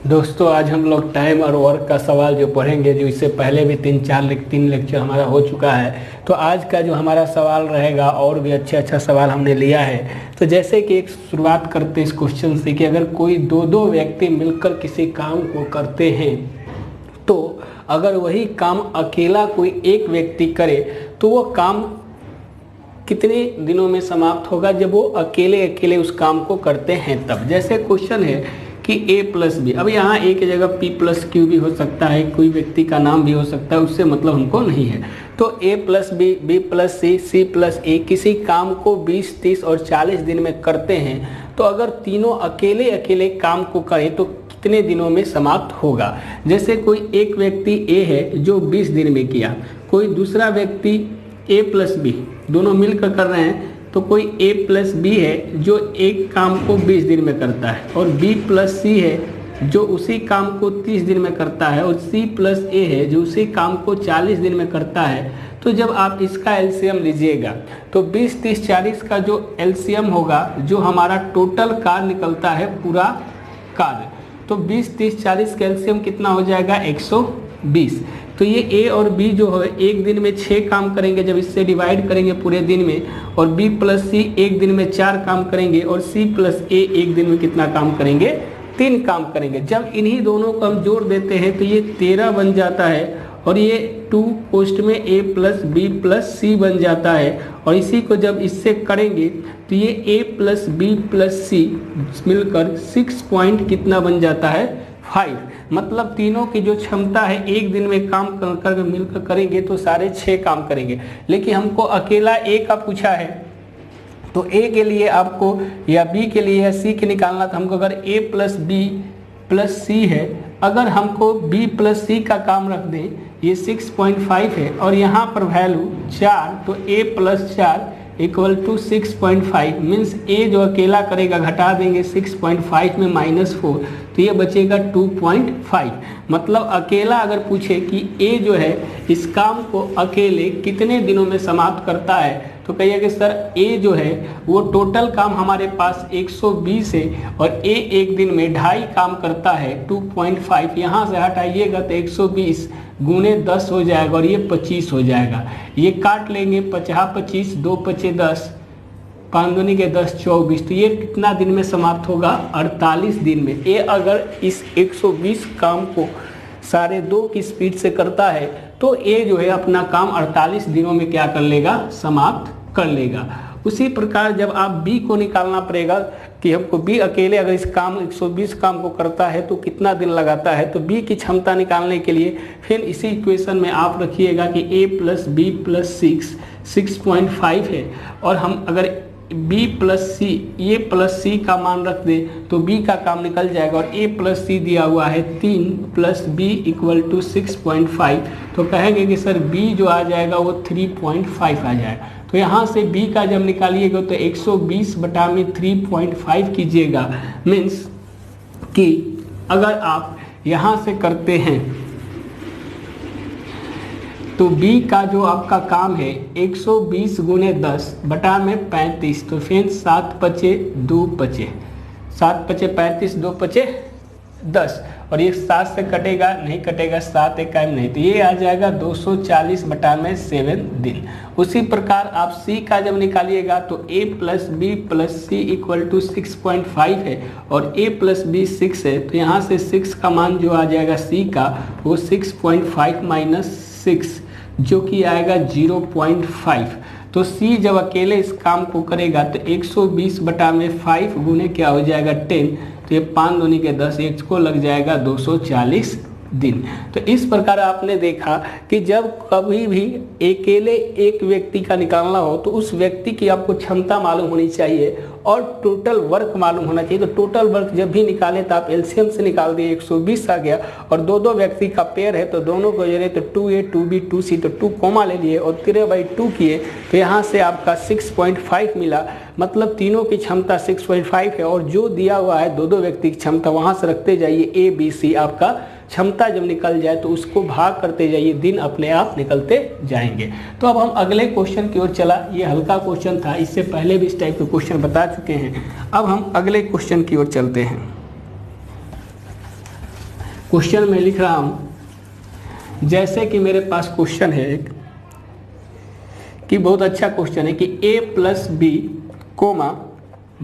दोस्तों आज हम लोग टाइम और वर्क का सवाल जो पढ़ेंगे, जो इससे पहले भी तीन लेक्चर हमारा हो चुका है। तो आज का जो हमारा सवाल रहेगा और भी अच्छा सवाल हमने लिया है। तो जैसे कि एक शुरुआत करते हैं इस क्वेश्चन से कि अगर कोई दो व्यक्ति मिलकर किसी काम को करते हैं तो अगर वही काम अकेला कोई एक व्यक्ति करे तो वो काम कितने दिनों में समाप्त होगा जब वो अकेले उस काम को करते हैं तब। जैसे क्वेश्चन है कि a प्लस बी, अब यहाँ a की जगह p प्लस क्यू भी हो सकता है, कोई व्यक्ति का नाम भी हो सकता है, उससे मतलब हमको नहीं है। तो a plus B, b plus C, c plus A किसी काम को 20, 30 और 40 दिन में करते हैं तो अगर तीनों अकेले काम को करें तो कितने दिनों में समाप्त होगा। जैसे कोई एक व्यक्ति a है जो 20 दिन में किया, कोई दूसरा व्यक्ति a प्लस बी, दोनों मिलकर कर रहे हैं, तो कोई a प्लस बी है जो एक काम को 20 दिन में करता है, और b प्लस सी है जो उसी काम को 30 दिन में करता है, और c प्लस ए है जो उसी काम को 40 दिन में करता है। तो जब आप इसका एलसीएम लीजिएगा तो 20, 30, 40 का जो एलसीएम होगा, जो हमारा टोटल कार्य निकलता है पूरा कार्य, तो 20, 30, 40 का एलसीएम कितना हो जाएगा 120। तो ये a और b जो है एक दिन में 6 काम करेंगे जब इससे डिवाइड करेंगे पूरे दिन में, और b प्लस सी एक दिन में 4 काम करेंगे, और c प्लस ए एक दिन में कितना काम करेंगे 3 काम करेंगे। जब इन्हीं दोनों को हम जोड़ देते हैं तो ये 13 बन जाता है, और ये 2 पोस्ट में a प्लस बी प्लस सी बन जाता है, और इसी को जब इससे करेंगे तो ये a प्लस बी प्लस सी मिलकर 6 पॉइंट कितना बन जाता है 5। मतलब तीनों की जो क्षमता है एक दिन में काम कर मिलकर करेंगे तो सारे 6 काम करेंगे। लेकिन हमको अकेला a का पूछा है तो a के लिए आपको या b के लिए या c के निकालना, तो हमको अगर a प्लस बी प्लस सी है, अगर हमको b प्लस सी का काम रख दें, ये 6.5 है और यहाँ पर वैल्यू 4, तो a plus 4 equal to 6.5 means a जो अकेला करेगा, घटा देंगे 6.5 में -4 तो ये बचेगा 2.5। मतलब अकेला अगर पूछे कि a जो है इस काम को अकेले कितने दिनों में समाप्त करता है तो कहिए कि सर a जो है वो टोटल काम हमारे पास 120 है और a एक दिन में 2.5 काम करता है 2.5, यहाँ से हटाइएगा तो 120 गुणे 10 हो जाएगा और ये 25 हो जाएगा। ये काट लेंगे 50, 25, 2 पचे 10, 5 दूनी के 10, 24, तो ये कितना दिन में समाप्त होगा 48 दिन में। ये अगर इस 120 काम को 2.5 की स्पीड से करता है तो ये जो है अपना काम 48 दिनों में क्या कर लेगा, समाप्त कर लेगा। उसी प्रकार जब आप b को निकालना पड़ेगा कि हमको b अकेले अगर इस काम 120 काम को करता है तो कितना दिन लगाता है, तो b की क्षमता निकालने के लिए फिर इसी इक्वेशन में आप रखिएगा कि a प्लस बी प्लस 6.5 है, और हम अगर b प्लस सी, ये प्लस सी का मान रख दें तो b का काम निकल जाएगा, और a प्लस सी दिया हुआ है 3 प्लस b इक्वल टू 6.5, तो कहेंगे कि सर b जो आ जाएगा वो 3.5 आ जाएगा। तो यहाँ से b का जब निकालिएगा तो 120 बटा में 3.5 कीजिएगा, मीन्स कि अगर आप यहाँ से करते हैं तो b का जो आपका काम है 120 गुणे 10 बटा में 35, तो फिर 7 पचे 2 पचे 7 पचे 35, 2 पचे 10, और ये 7 से कटेगा नहीं, कटेगा 7 एक टाइम नहीं, तो ये आ जाएगा 240 बटा में 7 दिन। उसी प्रकार आप c का जब निकालिएगा तो a plus B plus C equal to 6.5 है और a प्लस बी 6 है, तो यहाँ से 6 का मान जो आ जाएगा c का वो 6.5 माइनस 6 जो कि आएगा 0.5। तो c जब अकेले इस काम को करेगा तो 120 बटा में 5 गुने क्या हो जाएगा 10, तो ये 5 दूनी के 10, एक को लग जाएगा 240 दिन। तो इस प्रकार आपने देखा कि जब कभी भी अकेले एक व्यक्ति का निकालना हो तो उस व्यक्ति की आपको क्षमता मालूम होनी चाहिए और टोटल वर्क मालूम होना चाहिए। तो टोटल वर्क जब भी निकाले तो आप एलसीएम से निकाल दिए, 120 आ गया, और दो व्यक्ति का पेयर है तो दोनों को जोड़े तो 2a 2b 2c, तो 2 कोमा ले लिए और 3/2 किए, तो यहाँ से आपका 6.5 मिला। मतलब तीनों की क्षमता 6.5 है, और जो दिया हुआ है दो व्यक्ति की क्षमता वहाँ से रखते जाइए a b c, आपका क्षमता जब निकल जाए तो उसको भाग करते जाइए, दिन अपने आप निकलते जाएंगे। तो अब हम अगले क्वेश्चन की ओर चला, ये हल्का क्वेश्चन था, इससे पहले भी इस टाइप के क्वेश्चन बता चुके हैं। अब हम अगले क्वेश्चन की ओर चलते हैं। क्वेश्चन में लिख रहा हूं, जैसे कि मेरे पास क्वेश्चन है एक कि बहुत अच्छा क्वेश्चन है कि a plus B comma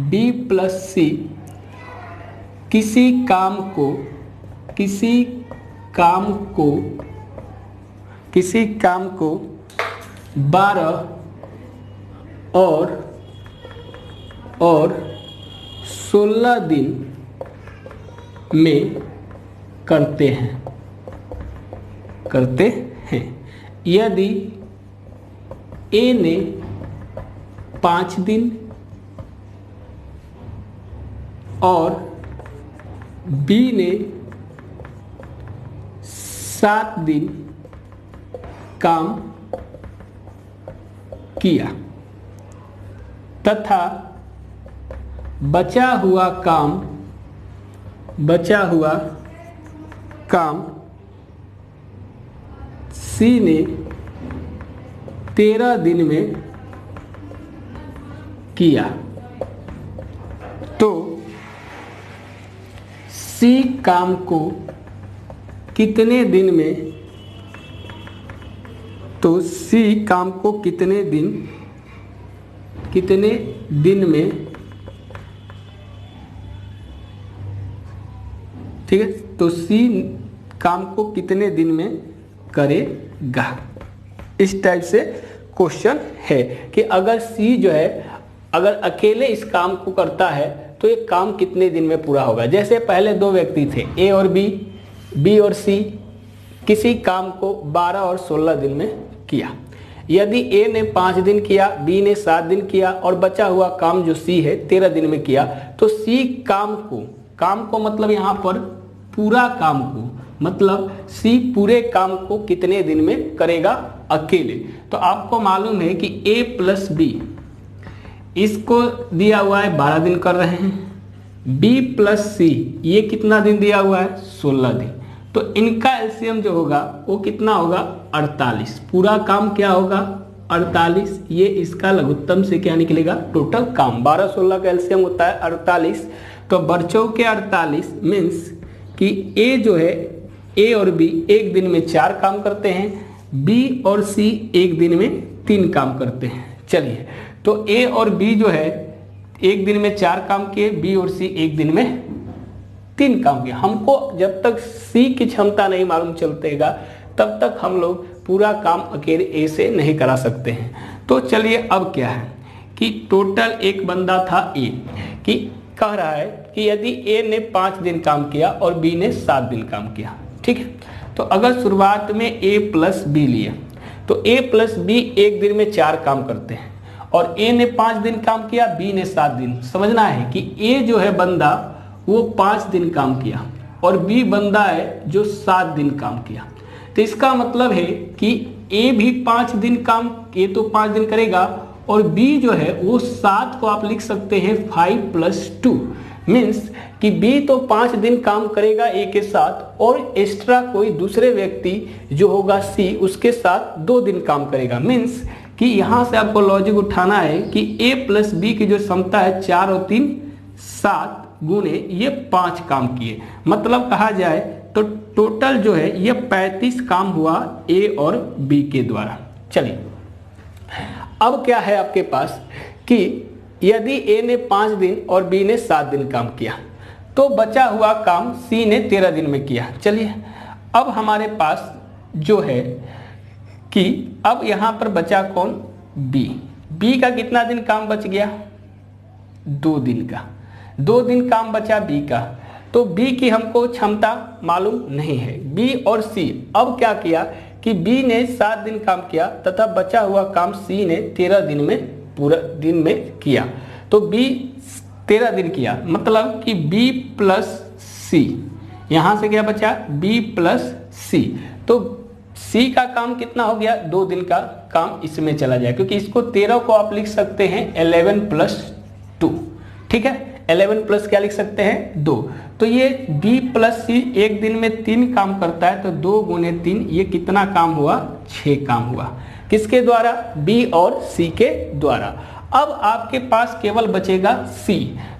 b plus C किसी काम को 12 और 16 दिन में करते हैं। यदि A ने 5 दिन और B ने 7 दिन काम किया तथा बचा हुआ काम C ने 13 दिन में किया, तो C काम को कितने दिन में में, ठीक है, तो C काम को कितने दिन में करेगा। इस टाइप से क्वेश्चन है कि अगर C जो है अगर अकेले इस काम को करता है तो ये काम कितने दिन में पूरा होगा। जैसे पहले दो व्यक्ति थे A और B और C, किसी काम को 12 और 16 दिन में किया। यदि A ने 5 दिन किया, B ने 7 दिन किया और बचा हुआ काम जो C है 13 दिन में किया, तो C काम को मतलब यहाँ पर पूरा काम को, मतलब C पूरे काम को कितने दिन में करेगा अकेले। तो आपको मालूम है कि A प्लस B इसको दिया हुआ है 12 दिन कर रहे हैं, B प्लस C ये कितना दिन दिया हुआ है 16 दिन, तो इनका एलसीएम जो होगा वो कितना होगा 48। पूरा काम क्या होगा 48, ये इसका लघुत्तम से क्या निकलेगा टोटल काम। 12-16 का एलसीएम होता है 48, तो बरचौ के 48 मीन्स कि A जो है A और B एक दिन में 4 काम करते हैं, B और C एक दिन में 3 काम करते हैं। चलिए, तो A और B जो है एक दिन में 4 काम किए, B और C एक दिन में 3 काम किए। हमको जब तक C की क्षमता नहीं मालूम चलतेगा तब तक हम लोग पूरा काम अकेले A से नहीं करा सकते हैं। तो चलिए अब क्या है कि टोटल एक बंदा था A कि कह रहा है कि यदि A ने 5 दिन काम किया और B ने 7 दिन काम किया, ठीक है, तो अगर शुरुआत में A प्लस B लिए तो A प्लस B एक दिन में 4 काम करते हैं और A ने 5 दिन काम किया, B ने 7 दिन। समझना है कि A जो है बंदा वो 5 दिन काम किया और B बंदा है जो 7 दिन काम किया। तो इसका मतलब है कि A भी 5 दिन काम, A तो 5 दिन करेगा और B जो है वो 7 को आप लिख सकते हैं 5 + 2 मीन्स कि B तो 5 दिन काम करेगा A के साथ और एक्स्ट्रा कोई दूसरे व्यक्ति जो होगा C उसके साथ 2 दिन काम करेगा। मीन्स कि यहाँ से आपको लॉजिक उठाना है कि A प्लस B की जो क्षमता है 4 और 3 7 गुने ये 5 काम किए, मतलब कहा जाए तो टोटल जो है ये 35 काम हुआ A और B के द्वारा। चलिए अब क्या है आपके पास कि यदि A ने 5 दिन और B ने 7 दिन काम किया तो बचा हुआ काम C ने 13 दिन में किया। चलिए अब हमारे पास जो है कि अब यहाँ पर बचा कौन B का कितना दिन काम बच गया 2 दिन का, 2 दिन काम बचा B का, तो B की हमको क्षमता मालूम नहीं है। B और C अब क्या किया कि B ने 7 दिन काम किया तथा बचा हुआ काम C ने 13 दिन में पूरा दिन में किया, तो B 13 दिन किया, मतलब कि B प्लस C, यहाँ से क्या बचा B प्लस C, तो C का काम कितना हो गया 2 दिन का काम इसमें चला जाए, क्योंकि इसको 13 को आप लिख सकते हैं 11 + 2, ठीक है, 11 प्लस क्या लिख सकते हैं 2, तो ये B प्लस C एक दिन में 3 काम करता है, तो 2 गुने 3 ये कितना काम हुआ 6 काम हुआ, किसके द्वारा B और C के द्वारा। अब आपके पास केवल बचेगा C,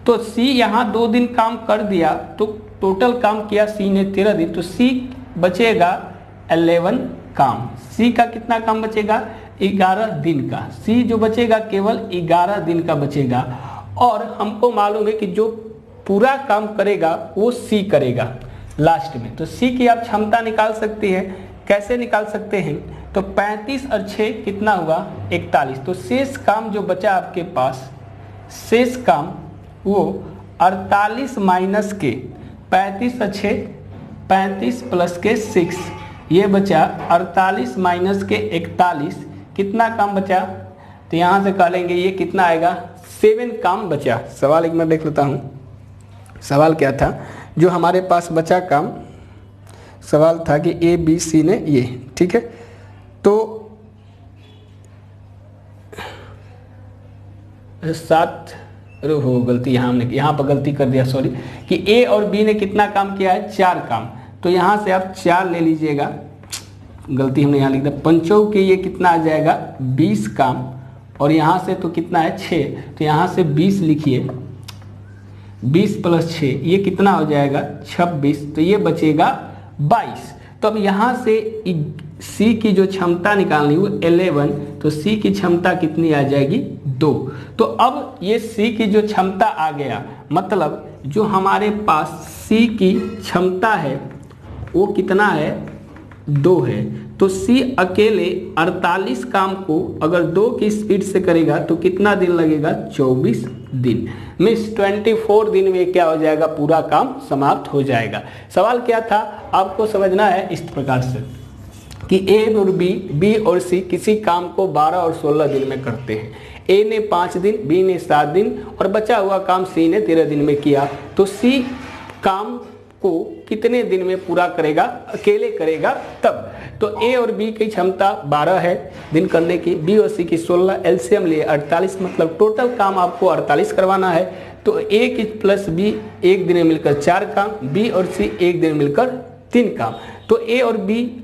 तो C यहाँ 2 दिन काम कर दिया तो टोटल काम किया सी ने 13 दिन, तो सी बचेगा 11 काम। सी का कितना काम बचेगा? 11 दिन का। सी जो बचेगा केवल 11 दिन का बचेगा। और हमको मालूम है कि जो पूरा काम करेगा वो सी करेगा लास्ट में। तो सी की आप क्षमता निकाल सकते हैं। कैसे निकाल सकते हैं? तो 35 और 6 कितना हुआ? 41। तो शेष काम जो बचा आपके पास, शेष काम वो 48 माइनस के 35 और 6, 35 प्लस के 6, ये बचा 48 माइनस के 41, कितना काम बचा? तो यहाँ से कह लेंगे ये कितना आएगा? 7 काम बचा। सवाल एक बार देख लेता हूँ। सवाल क्या था जो हमारे पास बचा काम? सवाल था कि ए बी सी ने ये, ठीक है। तो 7 हो गलती यहाँ पर गलती कर दिया, सॉरी, कि ए और बी ने कितना काम किया है? 4 काम। तो यहाँ से आप 4 ले लीजिएगा, गलती हमने यहाँ लिख दिया। पंचों के ये कितना आ जाएगा? 20 काम। और यहाँ से तो कितना है? 6। तो यहाँ से 20 लिखिए, 20 प्लस 6 ये कितना हो जाएगा? 26। तो ये बचेगा 22। तो अब यहाँ से सी की जो क्षमता निकालनी वो 11, तो सी की क्षमता कितनी आ जाएगी? 2। तो अब ये सी की जो क्षमता आ गया, मतलब जो हमारे पास सी की क्षमता है वो कितना है? 2 है। तो सी अकेले 48 काम को अगर 2 की स्पीड से करेगा तो कितना दिन लगेगा? 24 दिन। मीन्स 24 दिन में क्या हो जाएगा? पूरा काम समाप्त हो जाएगा। सवाल क्या था आपको समझना है इस प्रकार से कि ए और बी और सी किसी काम को 12 और 16 दिन में करते हैं। ए ने 5 दिन, बी ने 7 दिन और बचा हुआ काम सी ने 13 दिन में किया। तो सी काम को कितने दिन में पूरा करेगा? अकेले करेगा तब। तो ए और बी की क्षमता 12 है दिन करने की, बी और सी की 16, एलसीएम लिए 48, मतलब टोटल काम आपको 48 करवाना है। तो ए की प्लस बी एक दिन में मिलकर 4 काम, बी और सी एक दिन में मिलकर 3 काम। तो ए और बी,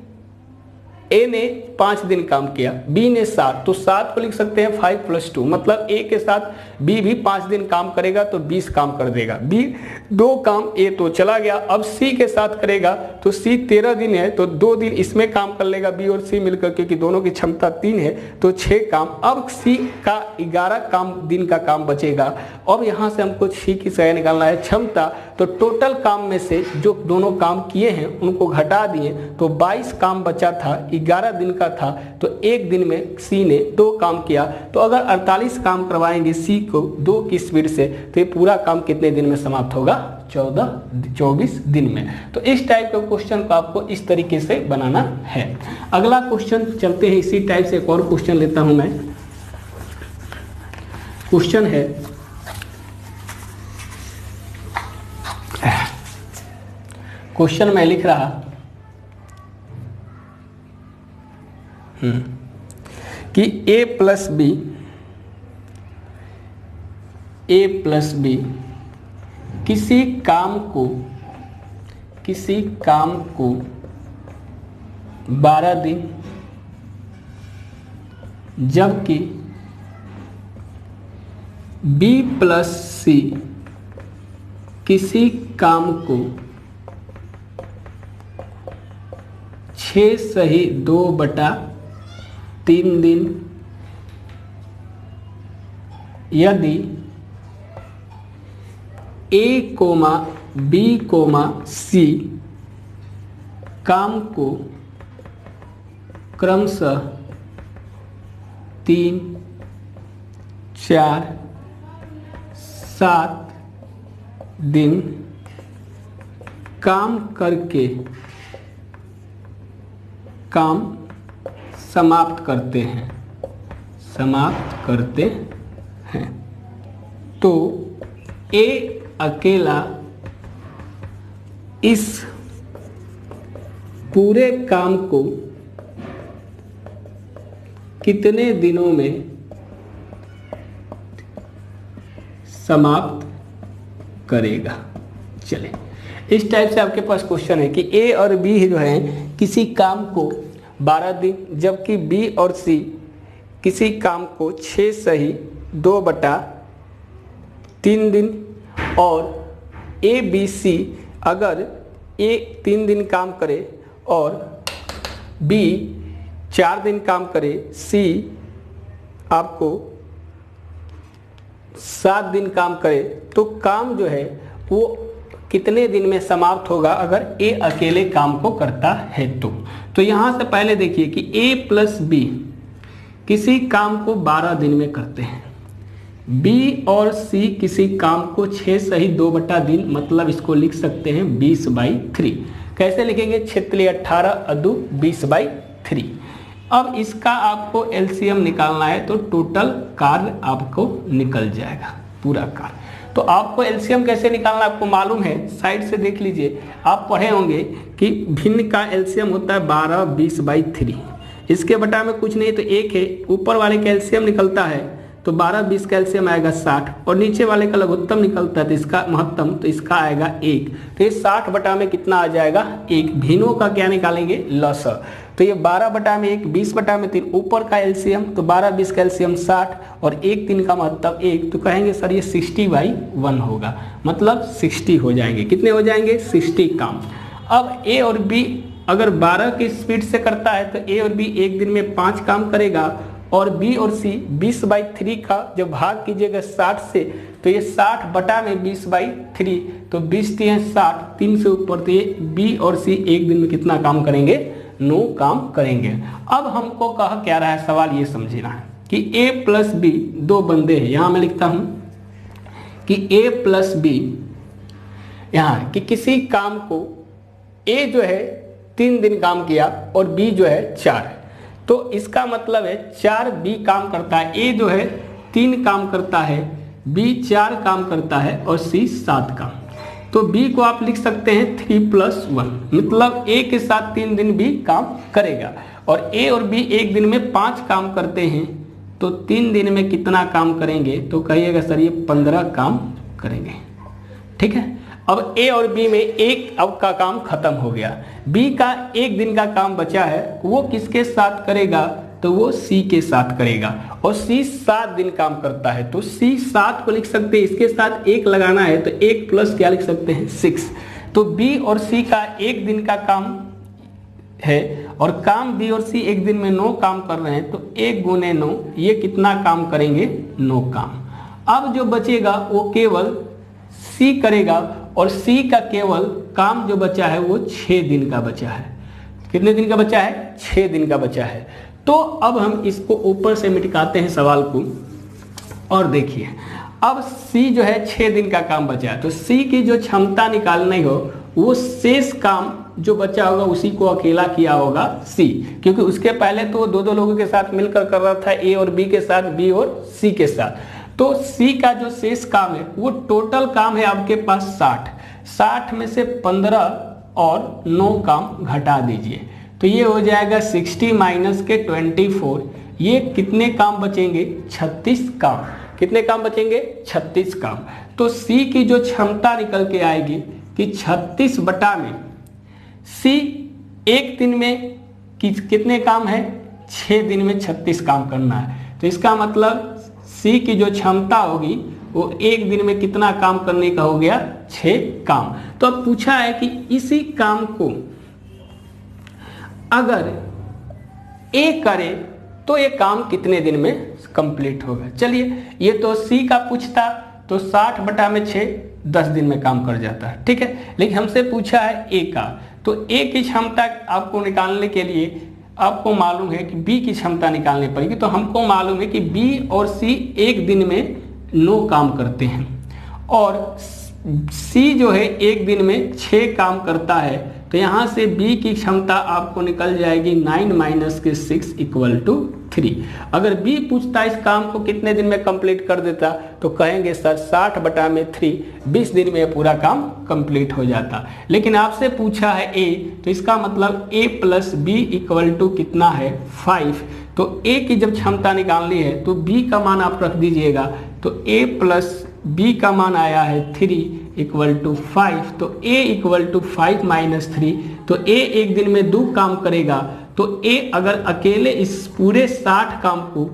ए ने 5 दिन काम किया, बी ने 7, तो 7 को लिख सकते हैं 5 + 2, मतलब ए के साथ बी भी 5 दिन काम करेगा तो 20 काम कर देगा। बी 2 काम, ए तो चला गया। अब सी के साथ करेगा तो सी 13 दिन है तो 2 दिन इसमें काम कर लेगा बी और सी मिलकर, क्योंकि दोनों की क्षमता 3 है तो 6 काम। अब सी का 11 काम दिन का काम बचेगा। अब यहाँ से हमको सी की सही निकालना है क्षमता। तो टोटल काम में से जो दोनों काम किए हैं उनको घटा दिए तो 22 काम बचा था, 11 दिन का था। तो एक दिन में सी ने 2 काम किया। तो अगर 48 काम करवाएंगे सी को 2 की स्पीड से तो ये पूरा काम कितने दिन में समाप्त होगा? 24 दिन में। तो इस टाइप का क्वेश्चन को आपको इस तरीके से बनाना है। अगला क्वेश्चन चलते हैं, इसी टाइप से एक और क्वेश्चन लेता हूं मैं। क्वेश्चन है क्वेश्चन मैं लिख रहा कि ए प्लस बी किसी काम को 12 दिन, जबकि बी प्लस सी किसी काम को 6 सही 2/3 दिन, यदि ए, बी, सी काम को क्रमशः 3, 4, 7 दिन काम करके काम समाप्त करते हैं तो ए अकेला इस पूरे काम को कितने दिनों में समाप्त करेगा? चले, इस टाइप से आपके पास क्वेश्चन है कि ए और बी जो है किसी काम को 12 दिन, जबकि बी और सी किसी काम को 6 सही 2/3 दिन, और ए बी सी अगर ए 3 दिन काम करे और बी 4 दिन काम करे, सी आपको 7 दिन काम करे, तो काम जो है वो कितने दिन में समाप्त होगा अगर ए अकेले काम को करता है तो यहाँ से पहले देखिए कि ए प्लस बी किसी काम को 12 दिन में करते हैं, बी और सी किसी काम को 6 सही 2 दिन, मतलब इसको लिख सकते हैं 20/3। कैसे लिखेंगे? 6 18 अदू 20/3। अब इसका आपको एलसीएम निकालना है तो टोटल कार्य आपको निकल जाएगा, पूरा कार्य। तो आपको एलसीएम कैसे निकालना आपको मालूम है, साइड से देख लीजिए, आप पढ़े होंगे कि भिन्न का एलसीएम होता है 12 20/3। इसके बटा में कुछ नहीं तो 1 है, ऊपर वाले का एलसीएम निकलता है तो 12 20 का एलसीएम आएगा 60, और नीचे वाले का लघुत्तम निकलता है तो इसका महत्तम, तो इसका आएगा 1। तो ये 60 बटा में कितना आ जाएगा? 1। भिन्नों का क्या निकालेंगे? लसा। तो ये 12 बटा में 1 20 बटा में 3, ऊपर का एलसीएम तो 12 20 का एलसीएम 60 और 1 3 का महत्तम 1, तो कहेंगे सर ये 60/1 होगा, मतलब 60 हो जाएंगे। कितने हो जाएंगे? 60 काम। अब ए और बी अगर 12 की स्पीड से करता है तो ए और बी एक दिन में 5 काम करेगा, और बी और सी 20/3 का जब भाग कीजिएगा 60 से तो ये 60 बटा में 20/3, तो 20 3 60, 3 से ऊपर, तो ये बी और सी एक दिन में कितना काम करेंगे? 9 काम करेंगे। अब हमको कहा क्या रहा है सवाल, ये समझना है कि ए प्लस बी 2 बंदे हैं। यहाँ मैं लिखता हूं कि ए प्लस बी, यहाँ कि किसी काम को ए जो है 3 दिन काम किया और बी जो है 4, तो इसका मतलब है 4 बी काम करता है, ए जो है 3 काम करता है, बी 4 काम करता है और सी 7 काम। तो बी को आप लिख सकते हैं 3+1, मतलब ए के साथ 3 दिन बी काम करेगा, और ए और बी एक दिन में 5 काम करते हैं, तो 3 दिन में कितना काम करेंगे? तो कहिएगा सर ये 15 काम करेंगे। ठीक है। अब ए और बी में एक अब का काम खत्म हो गया, बी का एक दिन का काम बचा है, वो किसके साथ करेगा? तो वो सी के साथ करेगा, और सी 7 दिन काम करता है, तो सी 7 को लिख सकते हैं, इसके साथ 1 लगाना है तो 1 प्लस क्या लिख सकते हैं? 6। तो बी और सी का एक दिन का काम है, और काम बी और सी एक दिन में 9 काम कर रहे हैं, तो 1 गुने 9, ये कितना काम करेंगे? 9 काम। अब जो बचेगा वो केवल सी करेगा, और सी का केवल काम जो बचा है वो 6 दिन का बचा है। कितने दिन का बचा है? 6 दिन का बचा है। तो अब हम इसको ऊपर से मिटाते हैं सवाल को, और देखिए अब सी जो है 6 दिन का काम बचा है, तो सी की जो क्षमता निकालनी हो वो शेष काम जो बचा होगा उसी को अकेला किया होगा सी, क्योंकि उसके पहले तो वो 2 लोगों के साथ मिलकर कर रहा था, ए और बी के साथ, बी और सी के साथ। तो सी का जो शेष काम है वो टोटल काम है आपके पास 60 में से 15 और 9 काम घटा दीजिए, तो ये हो जाएगा 60 माइनस के 24, ये कितने काम बचेंगे? 36 काम। कितने काम बचेंगे? 36 काम। तो सी की जो क्षमता निकल के आएगी कि 36 बटा में सी एक दिन में कितने काम है? 6 दिन में 36 काम करना है, तो इसका मतलब सी की जो क्षमता होगी वो एक दिन में कितना काम करने का हो गया? 6 काम। तो अब पूछा है कि इसी काम को अगर ए करे तो ये काम कितने दिन में कंप्लीट होगा? चलिए ये तो सी का पूछता तो 60 बटा में 6 10 दिन में काम कर जाता है, ठीक है। लेकिन हमसे पूछा है ए का, तो ए की क्षमता आपको निकालने के लिए आपको मालूम है कि बी की क्षमता निकालनी पड़ेगी, तो हमको मालूम है कि बी और सी एक दिन में 9 काम करते हैं, और सी जो है एक दिन में 6 काम करता है, तो यहाँ से बी की क्षमता आपको निकल जाएगी 9 माइनस के 6 = 3। अगर बी पूछता इस काम को कितने दिन में कंप्लीट कर देता, तो कहेंगे सर 60 बटा में 3 20 दिन में पूरा काम कंप्लीट हो जाता। लेकिन आपसे पूछा है ए, तो इसका मतलब a प्लस बी = कितना है? 5। तो ए की जब क्षमता निकालनी है तो बी का मान आप रख दीजिएगा, तो a प्लस बी का मान आया है 3 = 5, तो a = 5 माइनस 3, तो a एक दिन में 2 काम करेगा, तो a अगर अकेले इस पूरे 60 काम को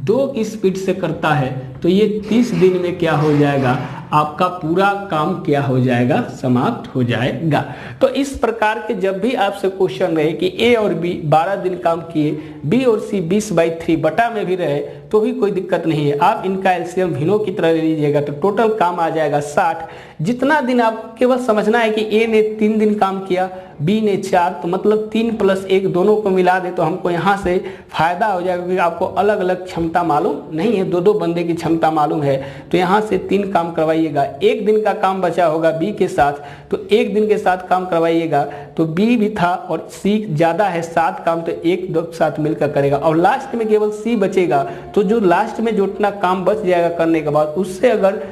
2 की स्पीड से करता है तो ये 30 दिन में क्या हो जाएगा? आपका पूरा काम क्या हो जाएगा, समाप्त हो जाएगा। तो इस प्रकार के जब भी आपसे क्वेश्चन रहे कि ए और बी 12 दिन काम किए, बी और सी 20/3 बटा में भी रहे तो भी कोई दिक्कत नहीं है, आप इनका एलसीएम भिन्नों की तरह ले लीजिएगा तो टोटल काम आ जाएगा 60। जितना दिन आपको केवल समझना है कि ए ने 3 दिन काम किया, बी ने 4, तो मतलब 3 + 1 दोनों को मिला दे तो हमको यहाँ से फायदा हो जाएगा, क्योंकि आपको अलग अलग क्षमता मालूम नहीं है, 2-2 बंदे की क्षमता मालूम है। तो यहाँ से 3 काम करवाइएगा, 1 दिन का काम बचा होगा बी के साथ, तो 1 दिन के साथ काम करवाइएगा। तो बी भी था और सी ज़्यादा है 7 काम, तो 1 साथ मिलकर करेगा और लास्ट में केवल सी बचेगा। तो जो लास्ट में जो इतना काम बच जाएगा करने के बाद, उससे अगर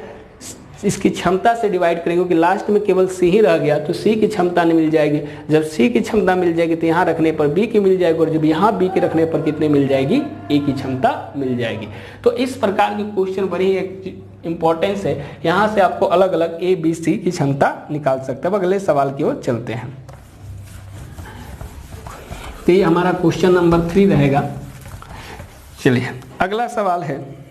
इसकी क्षमता से डिवाइड करेंगे कि लास्ट में केवल सी ही रह गया तो सी की क्षमता नहीं मिल जाएगी। जब सी की क्षमता मिल जाएगी तो यहाँ रखने पर बी की मिल जाएगी, और जब यहाँ बी के रखने पर कितने मिल जाएगी, ए की क्षमता मिल जाएगी। तो इस प्रकार की क्वेश्चन बड़ी एक इंपॉर्टेंस है, यहाँ से आपको अलग अलग ए बी सी की क्षमता निकाल सकते हैं। अब अगले सवाल की ओर चलते हैं। तो ये हमारा क्वेश्चन नंबर 3 रहेगा। चलिए अगला सवाल है,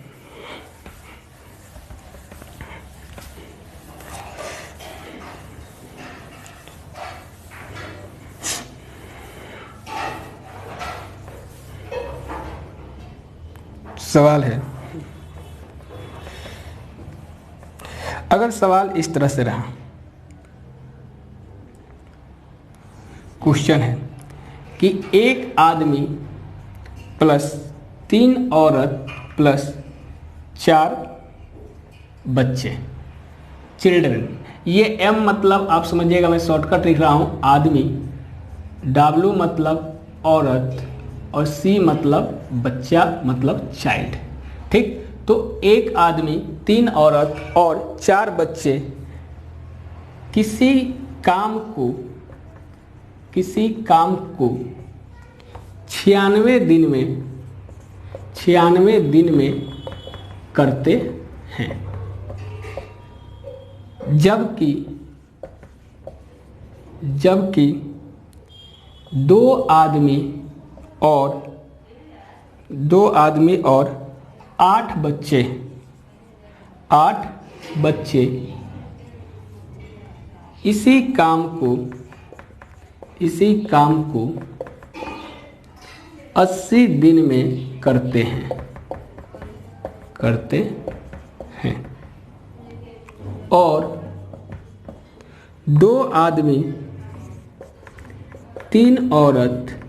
सवाल है, अगर सवाल इस तरह से रहा, क्वेश्चन है कि एक आदमी प्लस 3 औरत प्लस 4 बच्चे, चिल्ड्रन, ये एम मतलब आप समझिएगा, मैं शॉर्टकट लिख रहा हूँ, आदमी, डब्ल्यू मतलब औरत और सी मतलब बच्चा मतलब चाइल्ड। ठीक, तो एक आदमी, 3 औरत और 4 बच्चे किसी काम को 96 दिन में करते हैं, जबकि 2 आदमी और 8 बच्चे इसी काम को 80 दिन में करते हैं और 2 आदमी 3 औरत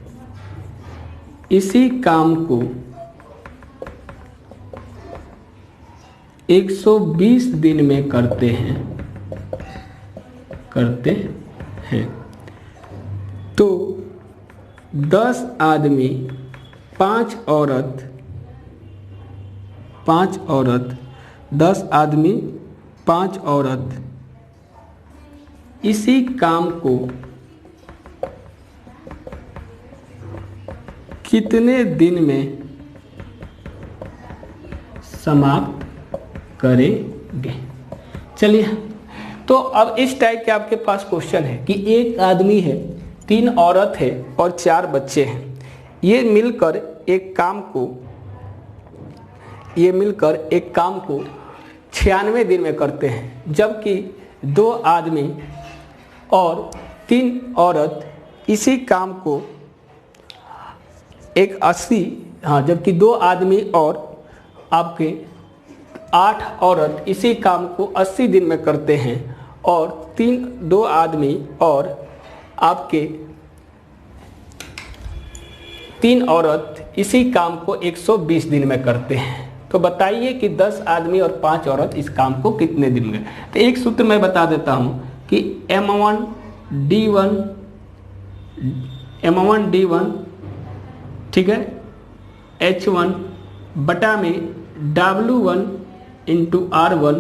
इसी काम को 120 दिन में करते हैं। तो 10 आदमी 5 औरत 10 आदमी 5 औरत इसी काम को कितने दिन में समाप्त करेंगे। चलिए, तो अब इस टाइप के आपके पास क्वेश्चन है कि एक आदमी है, 3 औरत है और 4 बच्चे हैं, ये मिलकर एक काम को 96 दिन में करते हैं, जबकि 2 आदमी और 3 औरत इसी काम को जबकि 2 आदमी और आपके 8 औरत इसी काम को 80 दिन में करते हैं और 2 आदमी और आपके 3 औरत इसी काम को 120 दिन में करते हैं। तो बताइए कि 10 आदमी और 5 औरत इस काम को कितने दिन में। तो एक सूत्र मैं बता देता हूँ कि M1D1 ठीक है, H1 बटा में W1 इंटू R1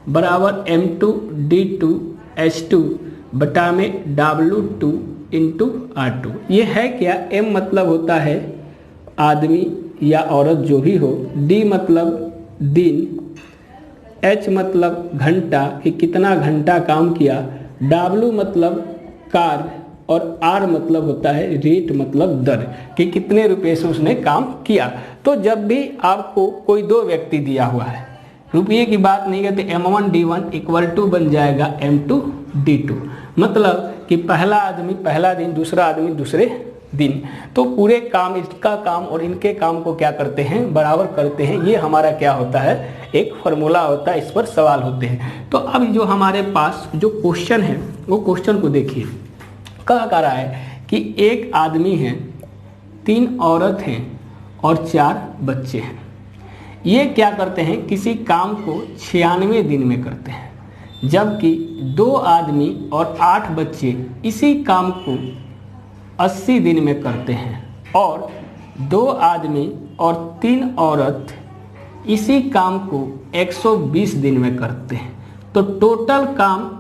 बराबर M2D2 H2 बटा में W2 इंटू R2। ये है क्या, M मतलब होता है आदमी या औरत जो भी हो, D मतलब दिन, H मतलब घंटा कि कितना घंटा काम किया, W मतलब कार्य और R मतलब होता है रेट मतलब दर कि कितने रुपए से उसने काम किया। तो जब भी आपको कोई 2 व्यक्ति दिया हुआ है, रुपये की बात नहीं करते, M1D1 इक्वल टू बन जाएगा M2D2, मतलब कि पहला आदमी पहला दिन, दूसरा आदमी दूसरे दिन। तो पूरे काम, इसका काम और इनके काम को क्या करते हैं, बराबर करते हैं। ये हमारा क्या होता है, एक फार्मूला होता है, इस पर सवाल होते हैं। तो अब जो हमारे पास जो क्वेश्चन है वो क्वेश्चन को देखिए, कह रहा है कि एक आदमी है, 3 औरत हैं और 4 बच्चे हैं। ये क्या करते हैं, किसी काम को 96 दिन में करते हैं, जबकि 2 आदमी और 8 बच्चे इसी काम को 80 दिन में करते हैं, और 2 आदमी और 3 औरत इसी काम को 120 दिन में करते हैं। तो टोटल काम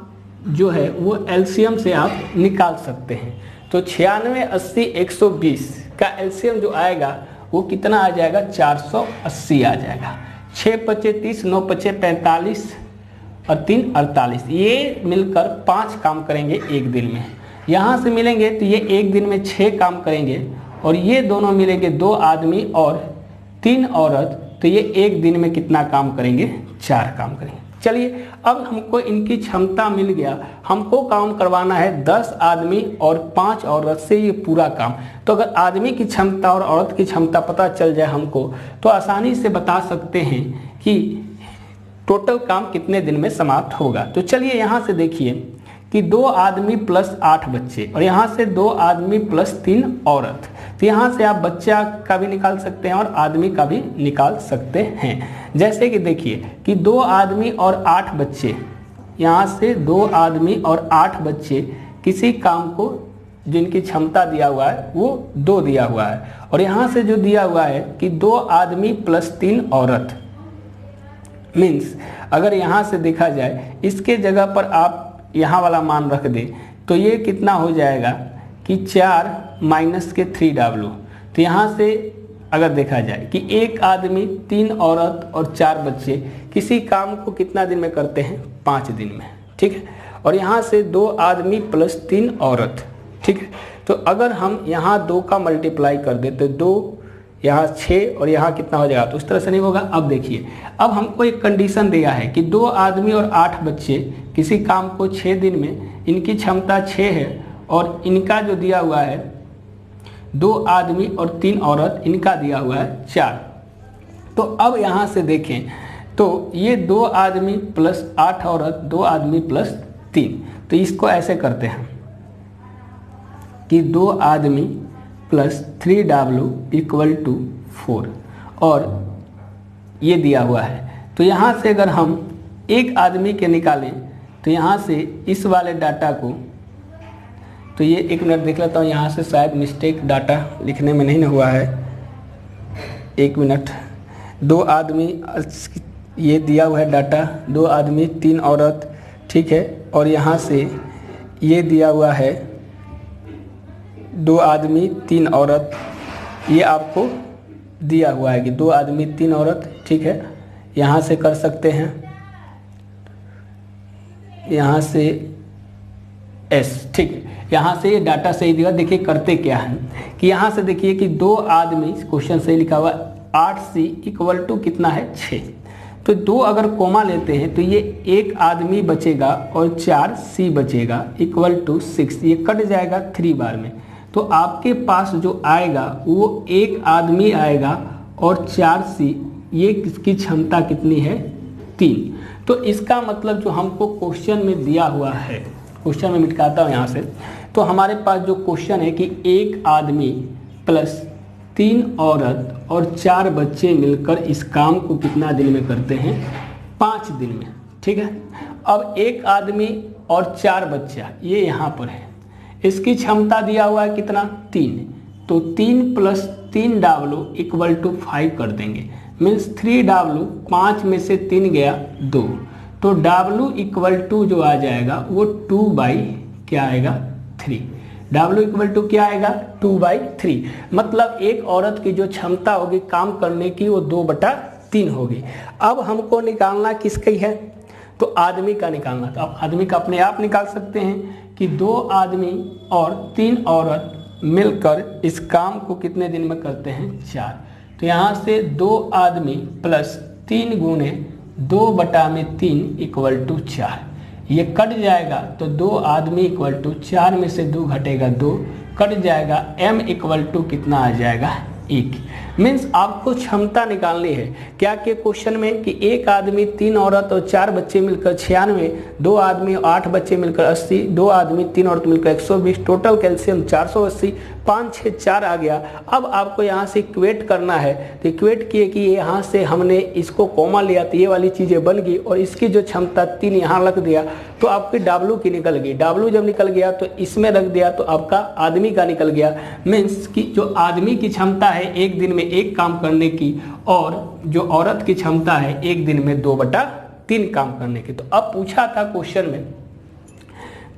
जो है वो एलसीएम से आप निकाल सकते हैं। तो 96, 80, 120 का एलसीएम जो आएगा वो कितना आ जाएगा, 480 आ जाएगा। 6 पचे 30, 9 पचे 45 और 3 48, ये मिलकर 5 काम करेंगे एक दिन में। यहाँ से मिलेंगे तो ये एक दिन में 6 काम करेंगे, और ये दोनों मिलेंगे 2 आदमी और 3 औरत, तो ये एक दिन में कितना काम करेंगे, 4 काम करेंगे। चलिए अब हमको इनकी क्षमता मिल गया, हमको काम करवाना है 10 आदमी और 5 औरत से ये पूरा काम। तो अगर आदमी की क्षमता और औरत की क्षमता पता चल जाए हमको, तो आसानी से बता सकते हैं कि टोटल काम कितने दिन में समाप्त होगा। तो चलिए यहाँ से देखिए कि 2 आदमी प्लस 8 बच्चे, और यहाँ से 2 आदमी प्लस 3 औरत। तो यहाँ से आप बच्चा का भी निकाल सकते हैं और आदमी का भी निकाल सकते हैं। जैसे कि देखिए कि 2 आदमी और 8 बच्चे, यहाँ से 2 आदमी और 8 बच्चे किसी काम को, जिनकी क्षमता दिया हुआ है वो 2 दिया हुआ है, और यहाँ से जो दिया हुआ है कि 2 आदमी प्लस 3 औरत, मीन्स अगर यहाँ से देखा जाए इसके जगह पर आप यहाँ वाला मान रख दें तो ये कितना हो जाएगा कि 4 माइनस के 3W। तो यहाँ से अगर देखा जाए कि एक आदमी, 3 औरत और 4 बच्चे किसी काम को कितना दिन में करते हैं, 5 दिन में, ठीक है। और यहाँ से 2 आदमी प्लस 3 औरत, ठीक है। तो अगर हम यहाँ 2 का मल्टीप्लाई कर दे तो 2, यहाँ 6 और यहाँ कितना हो जाएगा, तो उस तरह से नहीं होगा। अब देखिए, अब हमको एक कंडीशन दिया है कि 2 आदमी और 8 बच्चे किसी काम को 6 दिन में, इनकी क्षमता 6 है, और इनका जो दिया हुआ है 2 आदमी और 3 औरत, इनका दिया हुआ है 4। तो अब यहाँ से देखें तो ये 2 आदमी प्लस 8 औरत, 2 आदमी प्लस 3, तो इसको ऐसे करते हैं कि 2 आदमी प्लस 3W इक्वल टू 4, और ये दिया हुआ है। तो यहाँ से अगर हम एक आदमी के निकालें तो यहाँ से इस वाले डाटा को, तो ये 1 मिनट देख लेता हूँ, यहाँ से शायद मिस्टेक डाटा लिखने में नहीं ना हुआ है, 1 मिनट। 2 आदमी, ये दिया हुआ है डाटा, 2 आदमी 3 औरत, ठीक है, और यहाँ से ये दिया हुआ है 2 आदमी 3 औरत, ये आपको दिया हुआ है कि 2 आदमी 3 औरत, ठीक है। यहाँ से कर सकते हैं, यहाँ से S, ठीक है। यहाँ से ये डाटा सही दिया। देखिए करते क्या है कि यहाँ से देखिए कि 2 आदमी, क्वेश्चन सही लिखा हुआ 8C इक्वल टू कितना है, 6। तो 2 अगर कोमा लेते हैं तो ये 1 आदमी बचेगा और 4C बचेगा इक्वल टू 6, ये कट जाएगा 3 बार में। तो आपके पास जो आएगा वो 1 आदमी आएगा और 4C, ये किसकी क्षमता कितनी है, 3। तो इसका मतलब जो हमको क्वेश्चन में दिया हुआ है, क्वेश्चन में मिटाता हूँ यहाँ से, तो हमारे पास जो क्वेश्चन है कि 1 आदमी प्लस 3 औरत और 4 बच्चे मिलकर इस काम को कितना दिन में करते हैं, 5 दिन में, ठीक है। अब 1 आदमी और 4 बच्चा ये यहाँ पर है, इसकी क्षमता दिया हुआ है कितना, 3। तो 3 प्लस 3W इक्वल टू 5 कर देंगे, मीन्स 3W, 5 में से 3 गया 2, तो W इक्वल टू जो आ जाएगा वो 2/, क्या आएगा, 3। W इक्वल टू क्या आएगा, 2/3। मतलब एक औरत की जो क्षमता होगी काम करने की वो 2/3 होगी। अब हमको निकालना किसकी है, तो आदमी का निकालना। तो आप आदमी का अपने आप निकाल सकते हैं कि 2 आदमी और 3 औरत मिलकर इस काम को कितने दिन में करते हैं, 4। तो यहाँ से 2 आदमी प्लस 3 गुने 2/3 इक्वल टू 4। ये कट जाएगा तो 2 आदमी इक्वल टू 4 में से 2 घटेगा 2, कट जाएगा, m इक्वल टू कितना आ जाएगा 1। मीन्स आपको क्षमता निकालनी है क्या के क्वेश्चन में कि एक आदमी 3 औरत और 4 बच्चे मिलकर 96, 2 आदमी 8 बच्चे मिलकर 80, 2 आदमी 3 औरत मिलकर 120, टोटल कैल्शियम 480, 5 6 4 आ गया। अब आपको यहाँ से इक्वेट करना है, तो इक्वेट किए कि यहाँ से हमने इसको कॉमा लिया तो ये वाली चीज़ें बन गई और इसकी जो क्षमता 3 यहाँ रख दिया तो आपकी W की निकल गई। W जब निकल गया तो इसमें रख दिया तो आपका आदमी का निकल गया। मीन्स कि जो आदमी की क्षमता है एक दिन में एक काम करने की और जो औरत की क्षमता है एक दिन में 2/3 काम करने की। तो अब पूछा था क्वेश्चन में,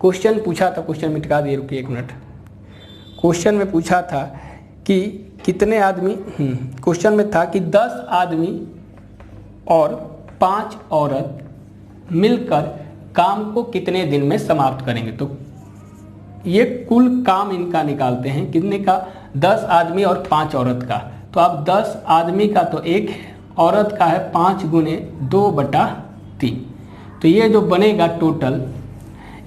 क्वेश्चन में टिका दिए, रुकिए 1 मिनट। क्वेश्चन में पूछा था कि कितने आदमी, क्वेश्चन में था कि 10 आदमी और 5 औरत मिलकर काम को कितने दिन में समाप्त करेंगे। तो ये कुल काम इनका निकालते हैं, कितने का, 10 आदमी और 5 औरत का। तो अब 10 आदमी का तो 1 है, औरत का है 5 गुने 2/3। तो ये जो बनेगा टोटल,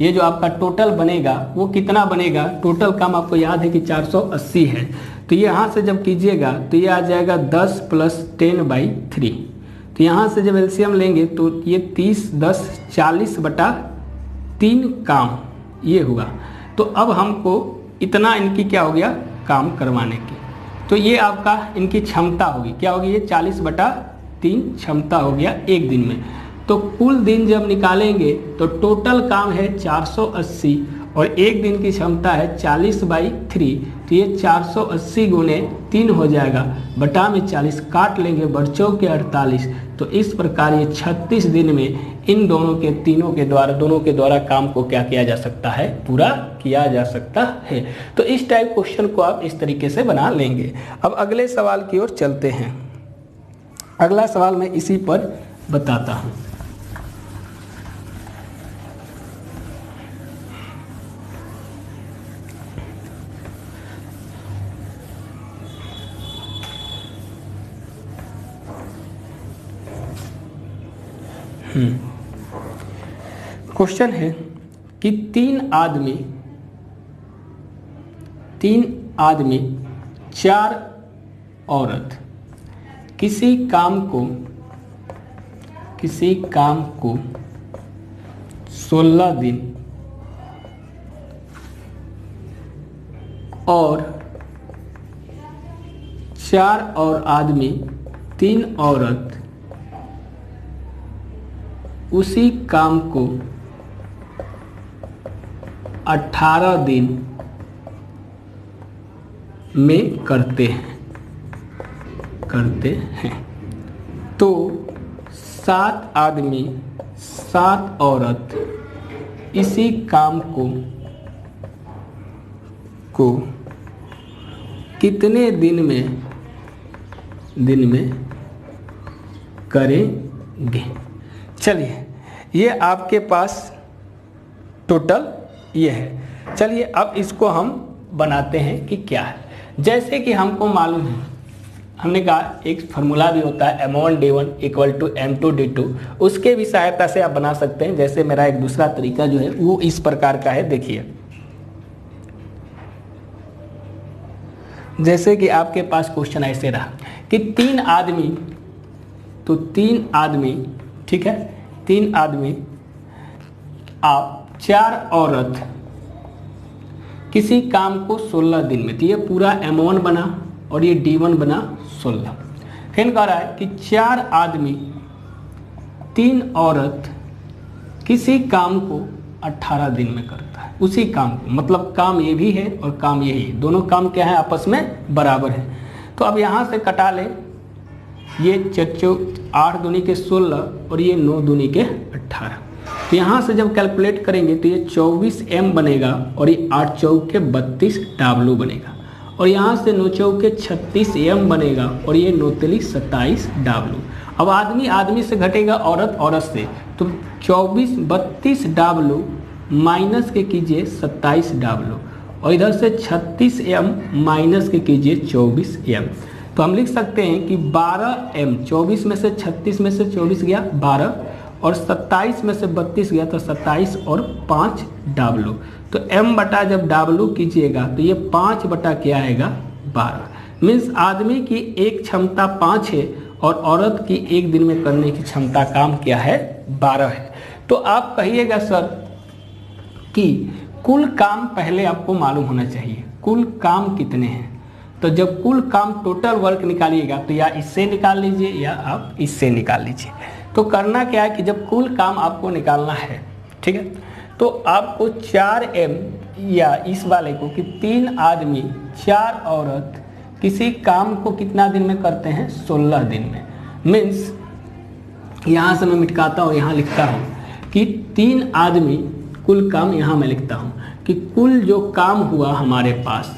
ये जो आपका टोटल बनेगा वो कितना बनेगा, टोटल काम आपको याद है कि 480 है। तो यहाँ से जब कीजिएगा तो ये आ जाएगा 10 + 10/3। तो यहाँ से जब एलसीएम लेंगे तो ये 30 10 40/3 काम ये हुआ। तो अब हमको इतना इनकी क्या हो गया, काम करवाने की। तो ये आपका इनकी क्षमता होगी, क्या होगी, ये 40/3 क्षमता हो गया एक दिन में। तो कुल दिन जब निकालेंगे तो टोटल काम है 480 और एक दिन की क्षमता है 40/3। तो ये 480 गुने 3 हो जाएगा, बटा में 40 काट लेंगे, बच्चों के 48। तो इस प्रकार ये 36 दिन में इन दोनों के द्वारा काम को क्या किया जा सकता है, पूरा किया जा सकता है। तो इस टाइप क्वेश्चन को आप इस तरीके से बना लेंगे। अब अगले सवाल की ओर चलते हैं। अगला सवाल मैं इसी पर बताता हूँ। क्वेश्चन है कि 3 आदमी 4 औरत किसी काम को 16 दिन और 4 और आदमी 3 औरत उसी काम को 18 दिन में करते हैं। तो 7 आदमी 7 औरत इसी काम को कितने दिन में करेंगे। चलिए ये आपके पास टोटल ये है। चलिए अब इसको हम बनाते हैं कि क्या है। जैसे कि हमको मालूम है, हमने कहा एक फार्मूला भी होता है M1D1 = M2D2, उसके भी सहायता से आप बना सकते हैं। जैसे मेरा एक दूसरा तरीका जो है वो इस प्रकार का है, देखिए जैसे कि आपके पास क्वेश्चन ऐसे रहा कि 3 आदमी, तो 3 आदमी, ठीक है, 3 आदमी आप 4 औरत किसी काम को 16 दिन में, तो ये पूरा M1 बना और ये D1 बना 16। फिर कह रहा है कि 4 आदमी 3 औरत किसी काम को 18 दिन में करता है, उसी काम को, मतलब काम ये भी है और काम ये है, दोनों काम क्या है, आपस में बराबर है। तो अब यहाँ से कटा ले, ये 8 दूनी के 16 और ये 9 दूनी के 18। तो यहाँ से जब कैलकुलेट करेंगे तो ये 24M बनेगा और ये 8 चौके 32W बनेगा और यहाँ से 9 चौके 36M बनेगा और ये 9 तिली 27W। अब आदमी से घटेगा औरत से, तो 32W माइनस के कीजिए 27W और इधर से 36M माइनस के कीजिए 24M। तो हम लिख सकते हैं कि 12m, 24 में से 36 में से 24 गया 12, और 27 में से 32 गया तो 27 और 5 W। तो m बटा जब W कीजिएगा तो ये 5 बटा क्या आएगा 12। मीन्स आदमी की एक क्षमता 5 है और औरत की एक दिन में करने की क्षमता काम क्या है 12 है। तो आप कहिएगा सर कि कुल काम पहले आपको मालूम होना चाहिए, कुल काम कितने हैं। तो जब कुल काम टोटल वर्क निकालिएगा तो या इससे निकाल लीजिए या आप इससे निकाल लीजिए। तो करना क्या है कि जब कुल काम आपको निकालना है, ठीक है, तो आपको 4m या इस वाले को कि 3 आदमी 4 औरत किसी काम को कितना दिन में करते हैं 16 दिन में। मीन्स यहाँ से मैं मिटकाता हूँ, यहाँ लिखता हूँ कि 3 आदमी कुल काम, यहाँ मैं लिखता हूँ कि कुल जो काम हुआ हमारे पास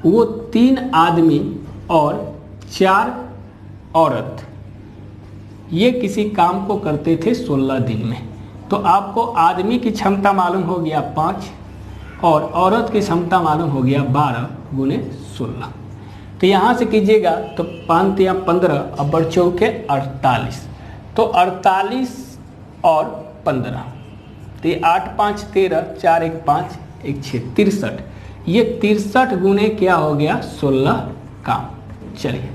वो 3 आदमी और 4 औरत ये किसी काम को करते थे 16 दिन में। तो आपको आदमी की क्षमता मालूम हो गया 5 और औरत की क्षमता मालूम हो गया 12 गुने 16। तो यहाँ से कीजिएगा तो 5 या 15 और बढ़ चौके 48, तो 48 और 15 तो ये 8 5 13, 4 1 5 1 6 63, ये 63 गुने क्या हो गया 16 काम। चलिए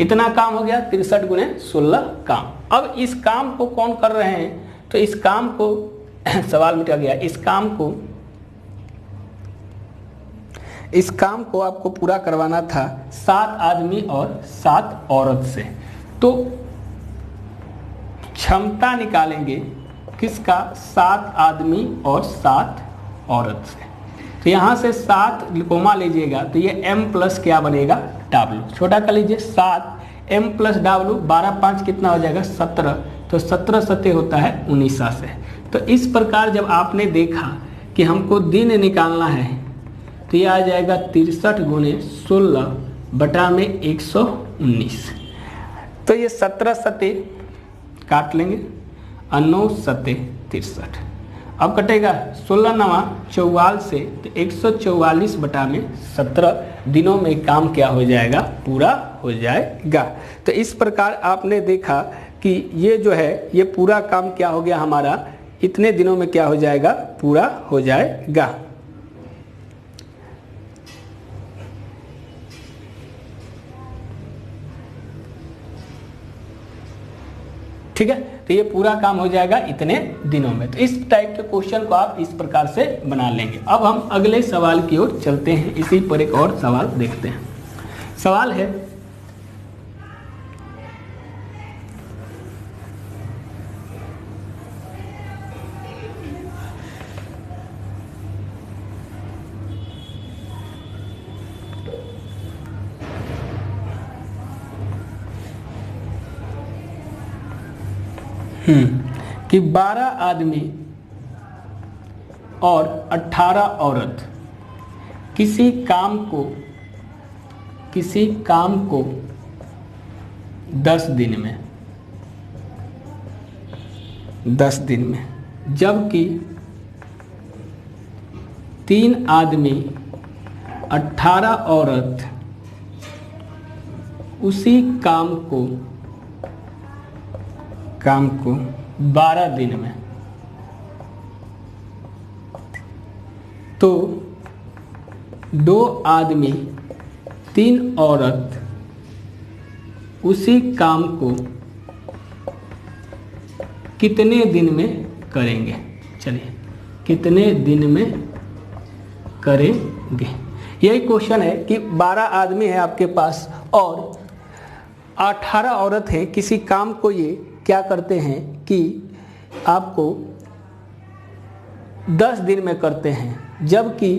इतना काम हो गया 63 गुने 16 काम। अब इस काम को कौन कर रहे हैं, तो इस काम को सवाल मिटा गया, इस काम को आपको पूरा करवाना था 7 आदमी और 7 औरत से। तो क्षमता निकालेंगे किसका 7 आदमी और 7 औरत से। तो यहाँ से 7 कोमा लीजिएगा तो ये m प्लस क्या बनेगा W, छोटा कर लीजिए 7 m प्लस W, 12 5 कितना हो जाएगा 17, तो 17 सत्य होता है 19 से। तो इस प्रकार जब आपने देखा कि हमको दिन निकालना है तो ये आ जाएगा 63 गुने 16 बटा में 119। तो ये 17 सत्य काट लेंगे और 9 सत्य 63। अब कटेगा 16 नवा 44 से, तो 144 बटा में 17 दिनों में काम क्या हो जाएगा पूरा हो जाएगा। तो इस प्रकार आपने देखा कि ये जो है ये पूरा काम क्या हो गया हमारा इतने दिनों में क्या हो जाएगा पूरा हो जाएगा। ठीक है, तो ये पूरा काम हो जाएगा इतने दिनों में। तो इस टाइप के क्वेश्चन को आप इस प्रकार से बना लेंगे। अब हम अगले सवाल की ओर चलते हैं, इसी पर एक और सवाल देखते हैं। सवाल है कि 12 आदमी और 18 औरत किसी काम को 10 दिन में, जबकि 3 आदमी 18 औरत उसी काम को 12 दिन में। तो 2 आदमी 3 औरत उसी काम को कितने दिन में करेंगे। चलिए कितने दिन में करेंगे, यही क्वेश्चन है कि 12 आदमी है आपके पास और 18 औरत है, किसी काम को ये क्या करते हैं कि आपको 10 दिन में करते हैं, जबकि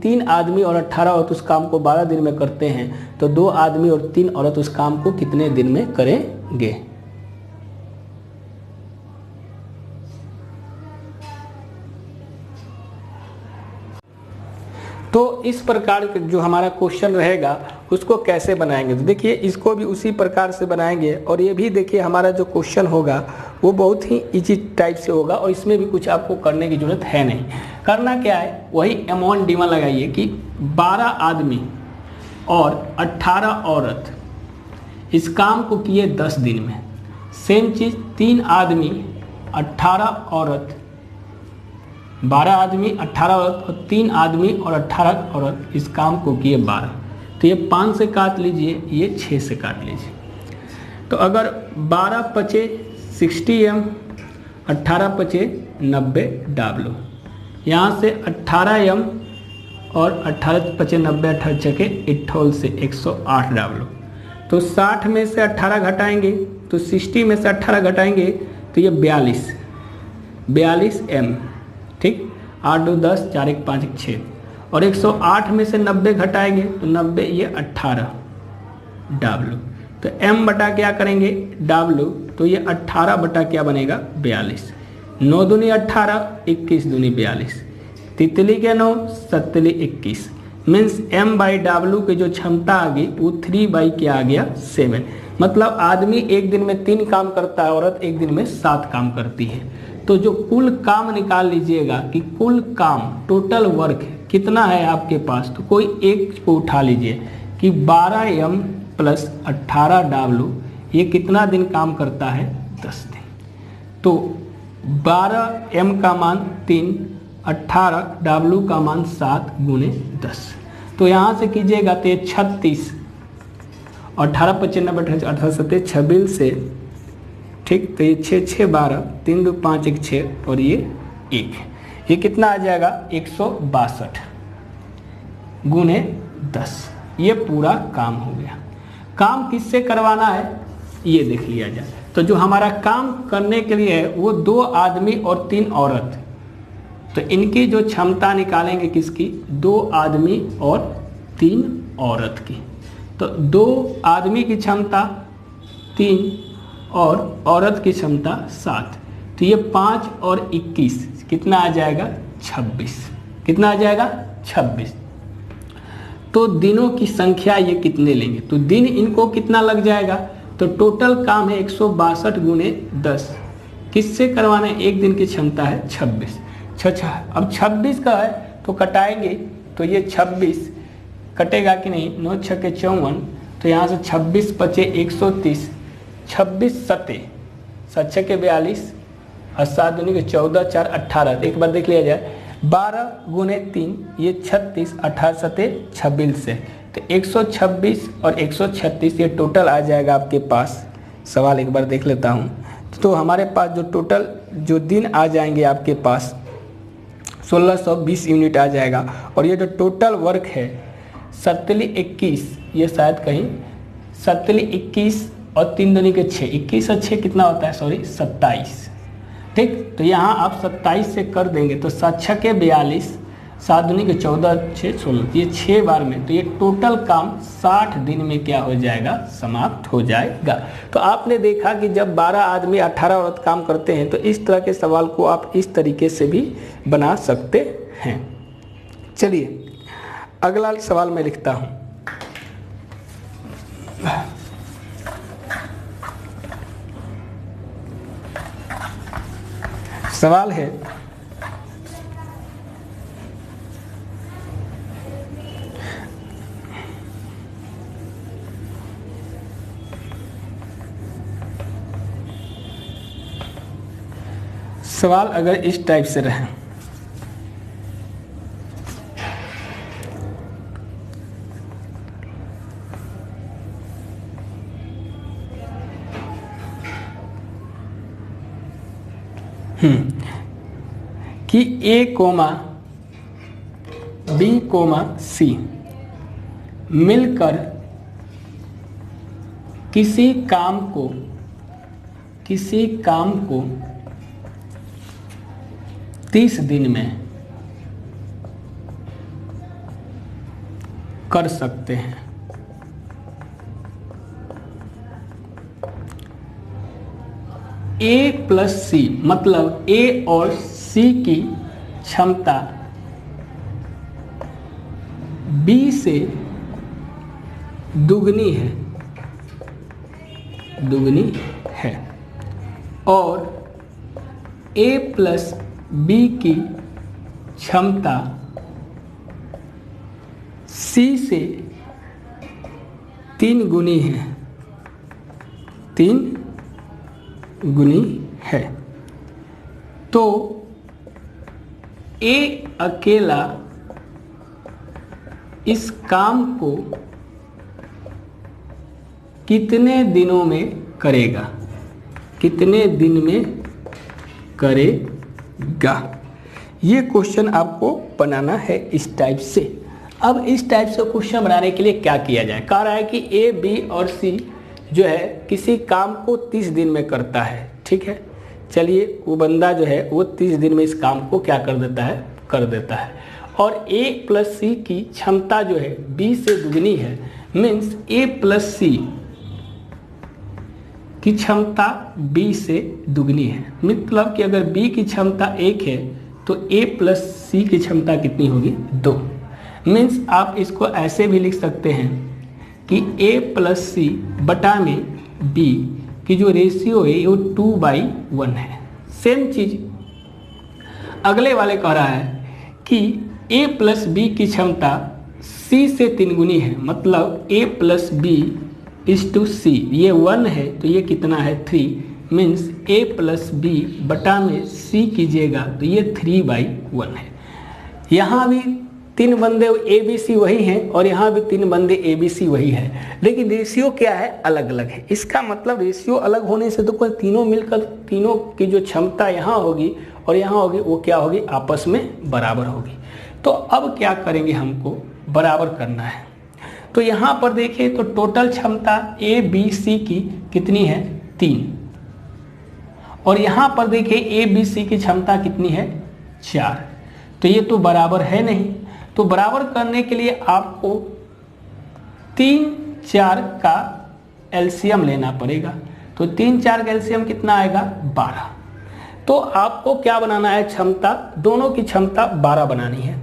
3 आदमी और 18 औरत उस काम को 12 दिन में करते हैं। तो 2 आदमी और 3 औरत उस काम को कितने दिन में करेंगे। तो इस प्रकार का जो हमारा क्वेश्चन रहेगा उसको कैसे बनाएंगे, तो देखिए इसको भी उसी प्रकार से बनाएंगे। और ये भी देखिए हमारा जो क्वेश्चन होगा वो बहुत ही इजी टाइप से होगा और इसमें भी कुछ आपको करने की ज़रूरत है नहीं। करना क्या है, वही M1 D1 लगाइए कि 12 आदमी और 18 औरत इस काम को किए 10 दिन में। सेम चीज़ 3 आदमी 18 औरत, 12 आदमी 18 औरत और 3 आदमी और 18 औरत इस काम को किए 12। तो ये 5 से काट लीजिए, ये 6 से काट लीजिए। तो अगर 12 पचे 60M, 18 पचे 90 W, यहाँ से 18M और 18 पचे 90, 18 छके 88 से 108 W। तो 60 में से 18 घटाएंगे तो 60 में से 18 घटाएंगे तो ये 42M, ठीक। 8 2 10, 4 1 5 1 6 और 108 में से 90 घटाएंगे तो 90, ये 18 W। तो M बटा क्या करेंगे W, तो ये 18 बटा क्या बनेगा 42। 9 दूनी 18, 21 दूनी 42, तितली के 9, सतली 21। मीन्स M/W की जो क्षमता आ गई वो 3 क्या आ गया 7। मतलब आदमी एक दिन में 3 काम करता है, औरत एक दिन में 7 काम करती है। तो जो कुल काम निकाल लीजिएगा कि कुल काम टोटल वर्क कितना है आपके पास, तो कोई एक को उठा लीजिए कि 12M + 18W ये कितना दिन काम करता है 10 दिन। तो 12M का मान 3, 18W का मान 7 × 10। तो यहाँ से कीजिएगा तो ये 36, 18 25 90 18 7 26 से, ठीक। तो ये 6 6 12, 3 2 5 1 6 और ये 1, ये कितना आ जाएगा 162 × 10। ये पूरा काम हो गया। काम किससे करवाना है ये देख लिया जाए। तो जो हमारा काम करने के लिए है वो 2 आदमी और 3 औरत। तो इनकी जो क्षमता निकालेंगे किसकी, 2 आदमी और 3 औरत की। तो 2 आदमी की क्षमता 3 और औरत की क्षमता 7। तो ये 5 और 21 कितना आ जाएगा 26। कितना आ जाएगा 26। तो दिनों की संख्या ये कितने लेंगे, तो दिन इनको कितना लग जाएगा, तो टोटल काम है 162 × 10। किससे करवाना है, एक दिन की क्षमता है 26। अच्छा, अब 26 का है तो कटाएंगे तो ये 26 कटेगा कि नहीं, 9 6 के 54। तो यहाँ से 26 पचे 130, 26 सते 7 6 के 42 और 7 दूनी के 14 4 18। एक बार देख लिया जाए, 12 × 3 ये 36, 18 सते 26 से, तो 126 और 136 ये टोटल आ जाएगा आपके पास। सवाल एक बार देख लेता हूँ। तो हमारे पास जो टोटल जो दिन आ जाएंगे आपके पास 1620 यूनिट आ जाएगा। और ये जो टोटल वर्क है 21, ये शायद कहीं 21 और 3 दूनी के 6, 21 और 6 कितना होता है, सॉरी 27, ठीक। तो यहाँ आप 27 से कर देंगे तो 7 6 के 42, 7 दूनी के 14 6 16, ये 6 बार में। तो ये टोटल काम 60 दिन में क्या हो जाएगा, समाप्त हो जाएगा। तो आपने देखा कि जब 12 आदमी 18 औरत काम करते हैं तो इस तरह के सवाल को आप इस तरीके से भी बना सकते हैं। चलिए अगला सवाल मैं लिखता हूँ। सवाल है, सवाल अगर इस टाइप से रहे, कि A, B, C मिलकर किसी काम को 30 दिन में कर सकते हैं। A + C मतलब A और C की क्षमता B से दुगनी है और ए प्लस बी की क्षमता सी से 3 गुनी है, 3 गुनी है, तो ए अकेला इस काम को कितने दिनों में करेगा, कितने दिन में करेगा। ये क्वेश्चन आपको बनाना है इस टाइप से। अब इस टाइप से क्वेश्चन बनाने के लिए क्या किया जाए, कह रहा है कि ए बी और सी जो है किसी काम को 30 दिन में करता है, ठीक है। चलिए वो बंदा जो है वो 30 दिन में इस काम को क्या कर देता है और ए प्लस सी की क्षमता जो है बी से दुगनी है, मीन्स ए प्लस सी की क्षमता बी से दुगनी है। मतलब कि अगर बी की क्षमता 1 है तो ए प्लस सी की क्षमता कितनी होगी, 2। मीन्स आप इसको ऐसे भी लिख सकते हैं कि ए प्लस सी बटा में बी की जो रेशियो है वो 2/1 है। सेम चीज अगले वाले कह रहा है कि ए प्लस बी की क्षमता सी से 3 गुनी है, मतलब ए प्लस बी इज टू सी, ये 1 है तो ये कितना है 3, मीन्स ए प्लस बी बटा में सी कीजिएगा तो ये 3/1 है। यहाँ भी 3 बंदे ए बी सी वही हैं और यहाँ भी 3 बंदे ए बी सी वही है, लेकिन रेशियो क्या है, अलग अलग है। इसका मतलब रेशियो अलग होने से तो कोई तीनों मिलकर तीनों की जो क्षमता यहाँ होगी और यहाँ होगी वो क्या होगी, आपस में बराबर होगी। तो अब क्या करेंगे, हमको बराबर करना है। तो यहाँ पर देखिए तो टोटल क्षमता ए बी सी की कितनी है, 3, और यहाँ पर देखिए ए बी सी की क्षमता कितनी है, 4। तो ये तो बराबर है नहीं, तो बराबर करने के लिए आपको 3, 4 का एलसीएम लेना पड़ेगा। तो 3, 4 का एलसीएम कितना आएगा, 12। तो आपको क्या बनाना है, क्षमता, दोनों की क्षमता 12 बनानी है।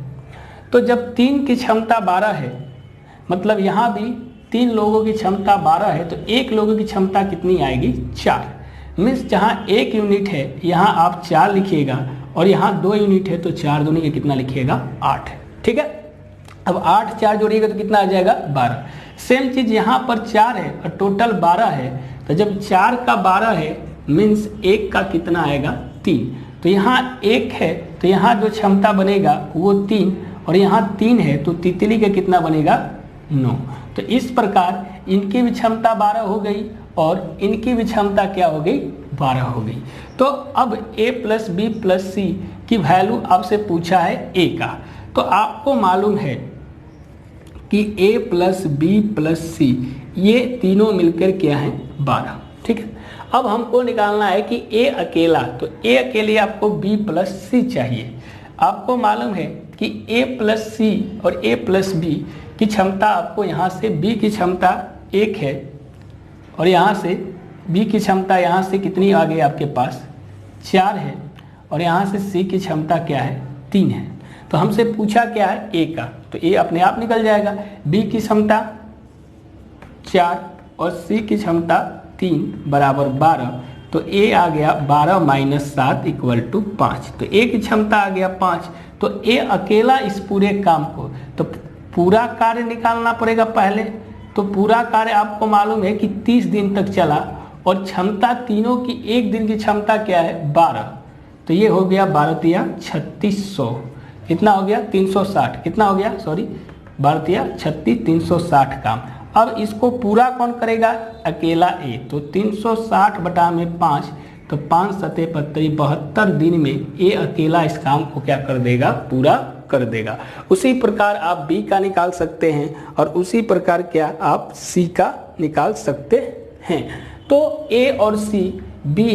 तो जब 3 की क्षमता 12 है, मतलब यहाँ भी 3 लोगों की क्षमता 12 है, तो 1 लोगों की क्षमता कितनी आएगी, 4। मीन्स जहाँ 1 यूनिट है यहाँ आप 4 लिखिएगा और यहाँ 2 यूनिट है तो 4 दूनी का कितना लिखिएगा, 8। ठीक है, अब 8 4 जोड़िएगा तो कितना आ जाएगा, 12। सेम चीज यहाँ पर 4 है और टोटल 12 है, तो जब 4 का 12 है मीन्स 1 का कितना आएगा, 3। तो यहाँ 1 है तो यहाँ जो क्षमता बनेगा वो 3 और यहाँ 3 है तो तितली का कितना बनेगा, 9। तो इस प्रकार इनकी भी क्षमता 12 हो गई और इनकी भी क्षमता क्या हो गई, 12 हो गई। तो अब a प्लस बी प्लस सी की वैल्यू आपसे पूछा है a का, तो आपको मालूम है कि a प्लस बी प्लस सी ये तीनों मिलकर क्या है, 12। ठीक है, अब हमको निकालना है कि a अकेला, तो a अकेले आपको b प्लस सी चाहिए। आपको मालूम है कि a प्लस सी और a प्लस बी की क्षमता आपको यहाँ से b की क्षमता 1 है और यहाँ से b की क्षमता यहाँ से कितनी आ गई आपके पास, 4 है और यहाँ से c की क्षमता क्या है, 3 है। तो हमसे पूछा क्या है, a का, तो a अपने आप निकल जाएगा। b की क्षमता 4 और c की क्षमता 3 बराबर 12, तो a आ गया 12 माइनस 7 इक्वल टू 5। तो a की क्षमता आ गया 5, तो a अकेला इस पूरे काम को, तो पूरा कार्य निकालना पड़ेगा पहले। तो पूरा कार्य आपको मालूम है कि 30 दिन तक चला और क्षमता तीनों की, एक दिन की क्षमता क्या है, 12। तो ये हो गया 12 तिया 3600, कितना हो गया, 360, कितना हो गया, सॉरी 12 तिया 36, 360 काम। अब इसको पूरा कौन करेगा, अकेला ए। तो 360 बटा में 5, तो 5 सतह 72 दिन में ए अकेला इस काम को क्या कर देगा, पूरा कर देगा। उसी प्रकार आप b का निकाल सकते हैं और उसी प्रकार क्या आप c का निकाल सकते हैं। तो a और c, b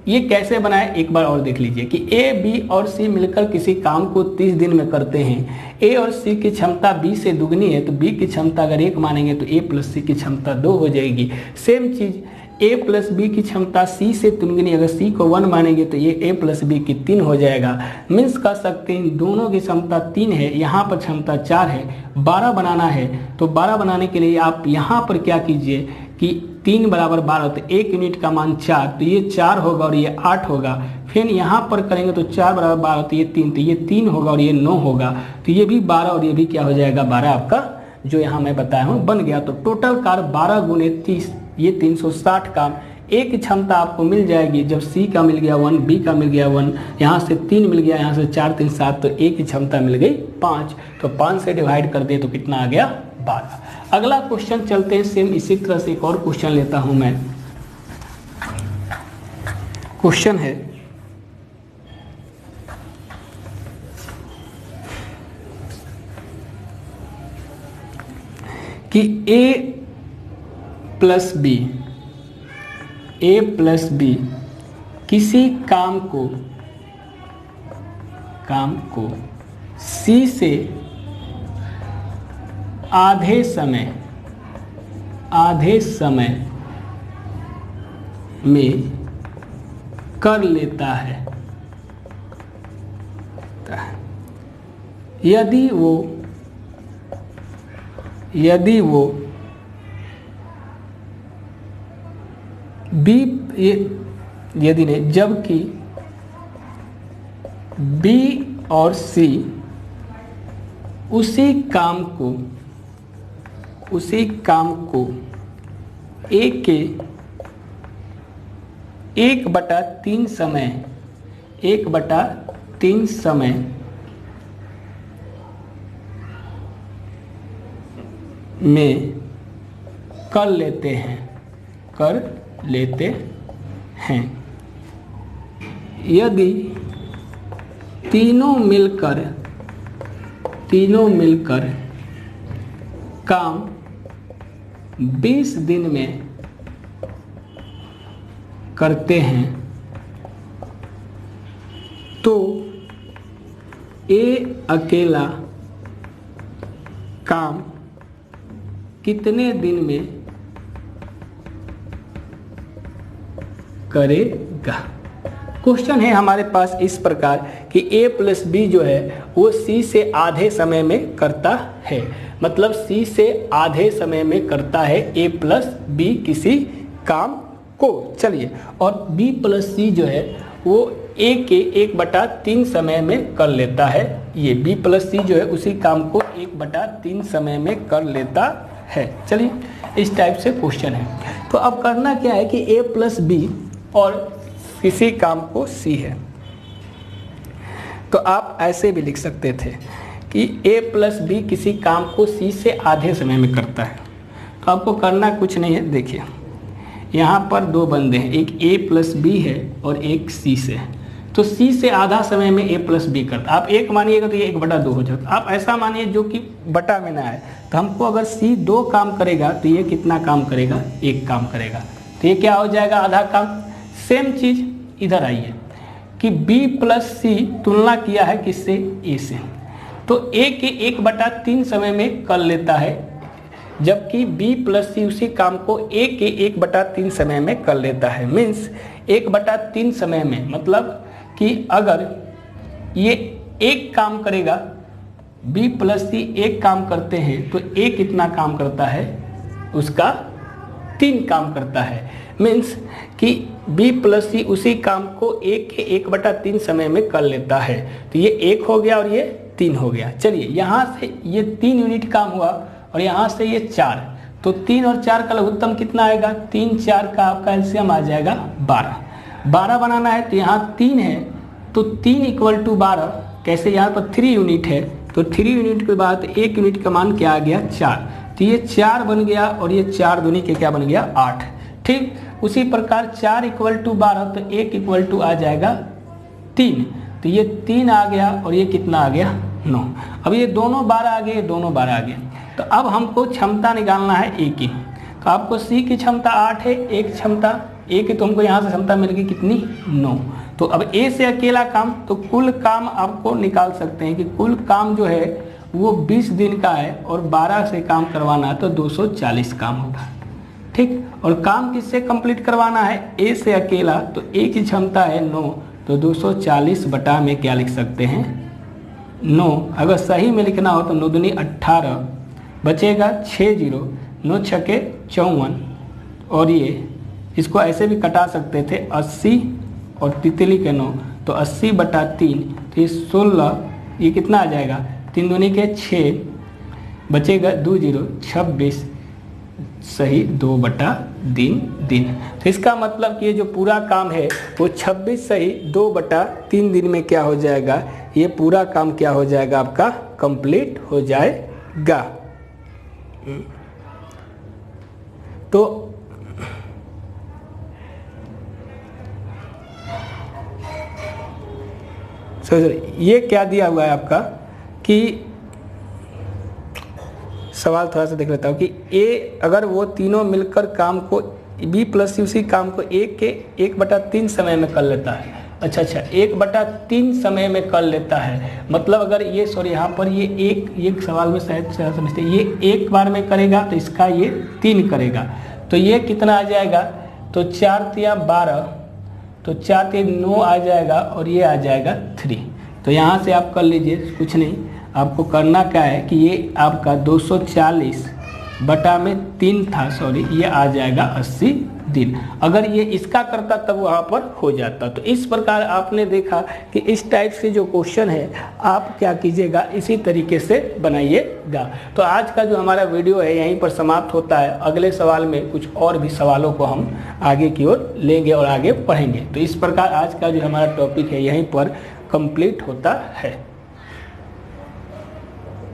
ये कैसे बनाए एक बार और देख लीजिए कि a, b और c मिलकर किसी काम को 30 दिन में करते हैं। a और c की क्षमता b से दुगनी है तो b की क्षमता अगर 1 मानेंगे तो a प्लस c की क्षमता 2 हो जाएगी। सेम चीज a प्लस बी की क्षमता c से दुगनी, अगर c को 1 मानेंगे तो ये a प्लस बी की 3 हो जाएगा। मीन्स कह सकते हैं दोनों की क्षमता 3 है, यहाँ पर क्षमता 4 है। 12 बनाना है तो 12 बनाने के लिए आप यहाँ पर क्या कीजिए कि 3 बराबर 12, तो 1 यूनिट का मान 4, तो ये 4 होगा और ये 8 होगा। फिर यहाँ पर करेंगे तो 4 बराबर 12, तो ये 3, तो ये 3 होगा और ये 9 होगा, तो ये भी 12 और ये भी क्या हो जाएगा 12 आपका जो यहाँ मैं बताया हूँ बन गया। तो टोटल कार्य 12 गुने 30 ये 360 काम एक क्षमता आपको मिल जाएगी। जब सी का मिल गया 1, बी का मिल गया 1, यहाँ से 3 मिल गया, यहाँ से 4 3 7, तो एक की क्षमता मिल गई 5। तो 5 से डिवाइड कर दे तो कितना आ गया 12। अगला क्वेश्चन चलते हैं, सेम इसी तरह से एक और क्वेश्चन लेता हूँ मैं। क्वेश्चन है कि a प्लस बी किसी काम को C से आधे समय में कर लेता है यदि वो जबकि B और C उसी काम को A के 1/3 समय में कर लेते हैं यदि तीनों मिलकर काम 20 दिन में करते हैं तो A अकेला काम कितने दिन में करेगा। क्वेश्चन है हमारे पास इस प्रकार कि A प्लस बी जो है वो C से आधे समय में करता है, मतलब C से आधे समय में करता है A प्लस बी किसी काम को। चलिए, और B प्लस C जो है वो A के 1/3 समय में कर लेता है। ये B प्लस C जो है उसी काम को 1/3 समय में कर लेता है। चलिए, इस टाइप से क्वेश्चन है। तो अब करना क्या है कि A प्लस बी और किसी काम को C है, तो आप ऐसे भी लिख सकते थे कि A प्लस बी किसी काम को C से आधे समय में करता है। तो आपको करना कुछ नहीं है, देखिए यहाँ पर दो बंदे हैं, एक A प्लस बी है और एक C से। तो C से आधा समय में A प्लस बी करता, आप एक मानिएगा तो ये 1/2 हो जाता। आप ऐसा मानिए जो कि बटा में ना है, तो हमको अगर C 2 काम करेगा तो ये कितना काम करेगा, 1 काम करेगा, तो ये क्या हो जाएगा, आधा काम। सेम चीज इधर आइए कि B प्लस C तुलना किया है किससे, A से, तो A के 1/3 समय में कर लेता है, जबकि B प्लस C उसी काम को A के 1/3 समय में कर लेता है। मीन्स 1/3 समय में, मतलब कि अगर ये 1 काम करेगा, B प्लस C 1 काम करते हैं, तो A कितना काम करता है, उसका 3 काम करता है। मीन्स कि B प्लस C उसी काम को A के 1/3 समय में कर लेता है। तो ये 1 हो गया और ये 3 हो गया। चलिए, यहाँ से ये 3 यूनिट काम हुआ और यहाँ से ये 4, तो 3 और 4 का लघुत्तम कितना आएगा, 3 4 का आपका एलसीएम आ जाएगा 12 बनाना है। तो यहाँ 3 है, तो 3 = 12। कैसे, यहाँ पर 3 यूनिट है, तो 3 यूनिट के बाद 1 यूनिट का मान क्या आ गया, 4, तो ये 4 बन गया और ये 4 दूनी के क्या बन गया, 8। ठीक, उसी प्रकार 4 = 12, तो 1 = आ जाएगा 3, तो ये 3 आ गया और ये कितना आ गया, 9। अब ये दोनों 12 आ गए, दोनों 12 आ गए। तो अब हमको क्षमता निकालना है A की। तो आपको C की क्षमता 8 है, एक क्षमता A की, तो हमको यहाँ से क्षमता मिल गई कितनी, 9। तो अब A से अकेला काम, तो कुल काम आपको निकाल सकते हैं कि कुल काम जो है वो 20 दिन का है और 12 से काम करवाना है, तो 240 काम होगा। ठीक, और काम किससे कंप्लीट करवाना है, A से अकेला, तो A की क्षमता है 9, तो 240 बटा में क्या लिख सकते हैं, 9। अगर सही में लिखना हो तो 9 दूनी 18, बचेगा 6 0, 9 छके 54, और ये इसको ऐसे भी कटा सकते थे 80 और तितली के 9, तो 80/3, तो ये 16, ये कितना आ जाएगा 3 दूनी के 6, बचेगा 2 0, 26 सही 2/3 तो इसका मतलब कि ये जो पूरा काम है वो 26 सही 2/3 दिन में क्या हो जाएगा, ये पूरा काम क्या हो जाएगा आपका कंप्लीट हो जाएगा। तो ये क्या दिया हुआ है आपका कि सवाल थोड़ा सा देख लेता हूँ कि ए अगर वो तीनों मिलकर काम को बी प्लस सी उसी काम को एक के 1/3 समय में कर लेता है। अच्छा 1/3 समय में कर लेता है, मतलब अगर ये सॉरी यहाँ पर ये एक सवाल में शायद समझते ये एक बार में करेगा तो इसका ये 3 करेगा, तो ये कितना आ जाएगा, तो 4 तिया 12, तो 4 तिया 9 आ जाएगा और ये आ जाएगा 3। तो यहाँ से आप कर लीजिए, कुछ नहीं आपको करना क्या है कि ये आपका 240/3 था, सॉरी ये आ जाएगा 80 दिन। अगर ये इसका करता तब वहाँ पर हो जाता। तो इस प्रकार आपने देखा कि इस टाइप से जो क्वेश्चन है आप क्या कीजिएगा, इसी तरीके से बनाइएगा। तो आज का जो हमारा वीडियो है यहीं पर समाप्त होता है। अगले सवाल में कुछ और भी सवालों को हम आगे की ओर लेंगे और आगे पढ़ेंगे। तो इस प्रकार आज का जो हमारा टॉपिक है यहीं पर कंप्लीट होता है।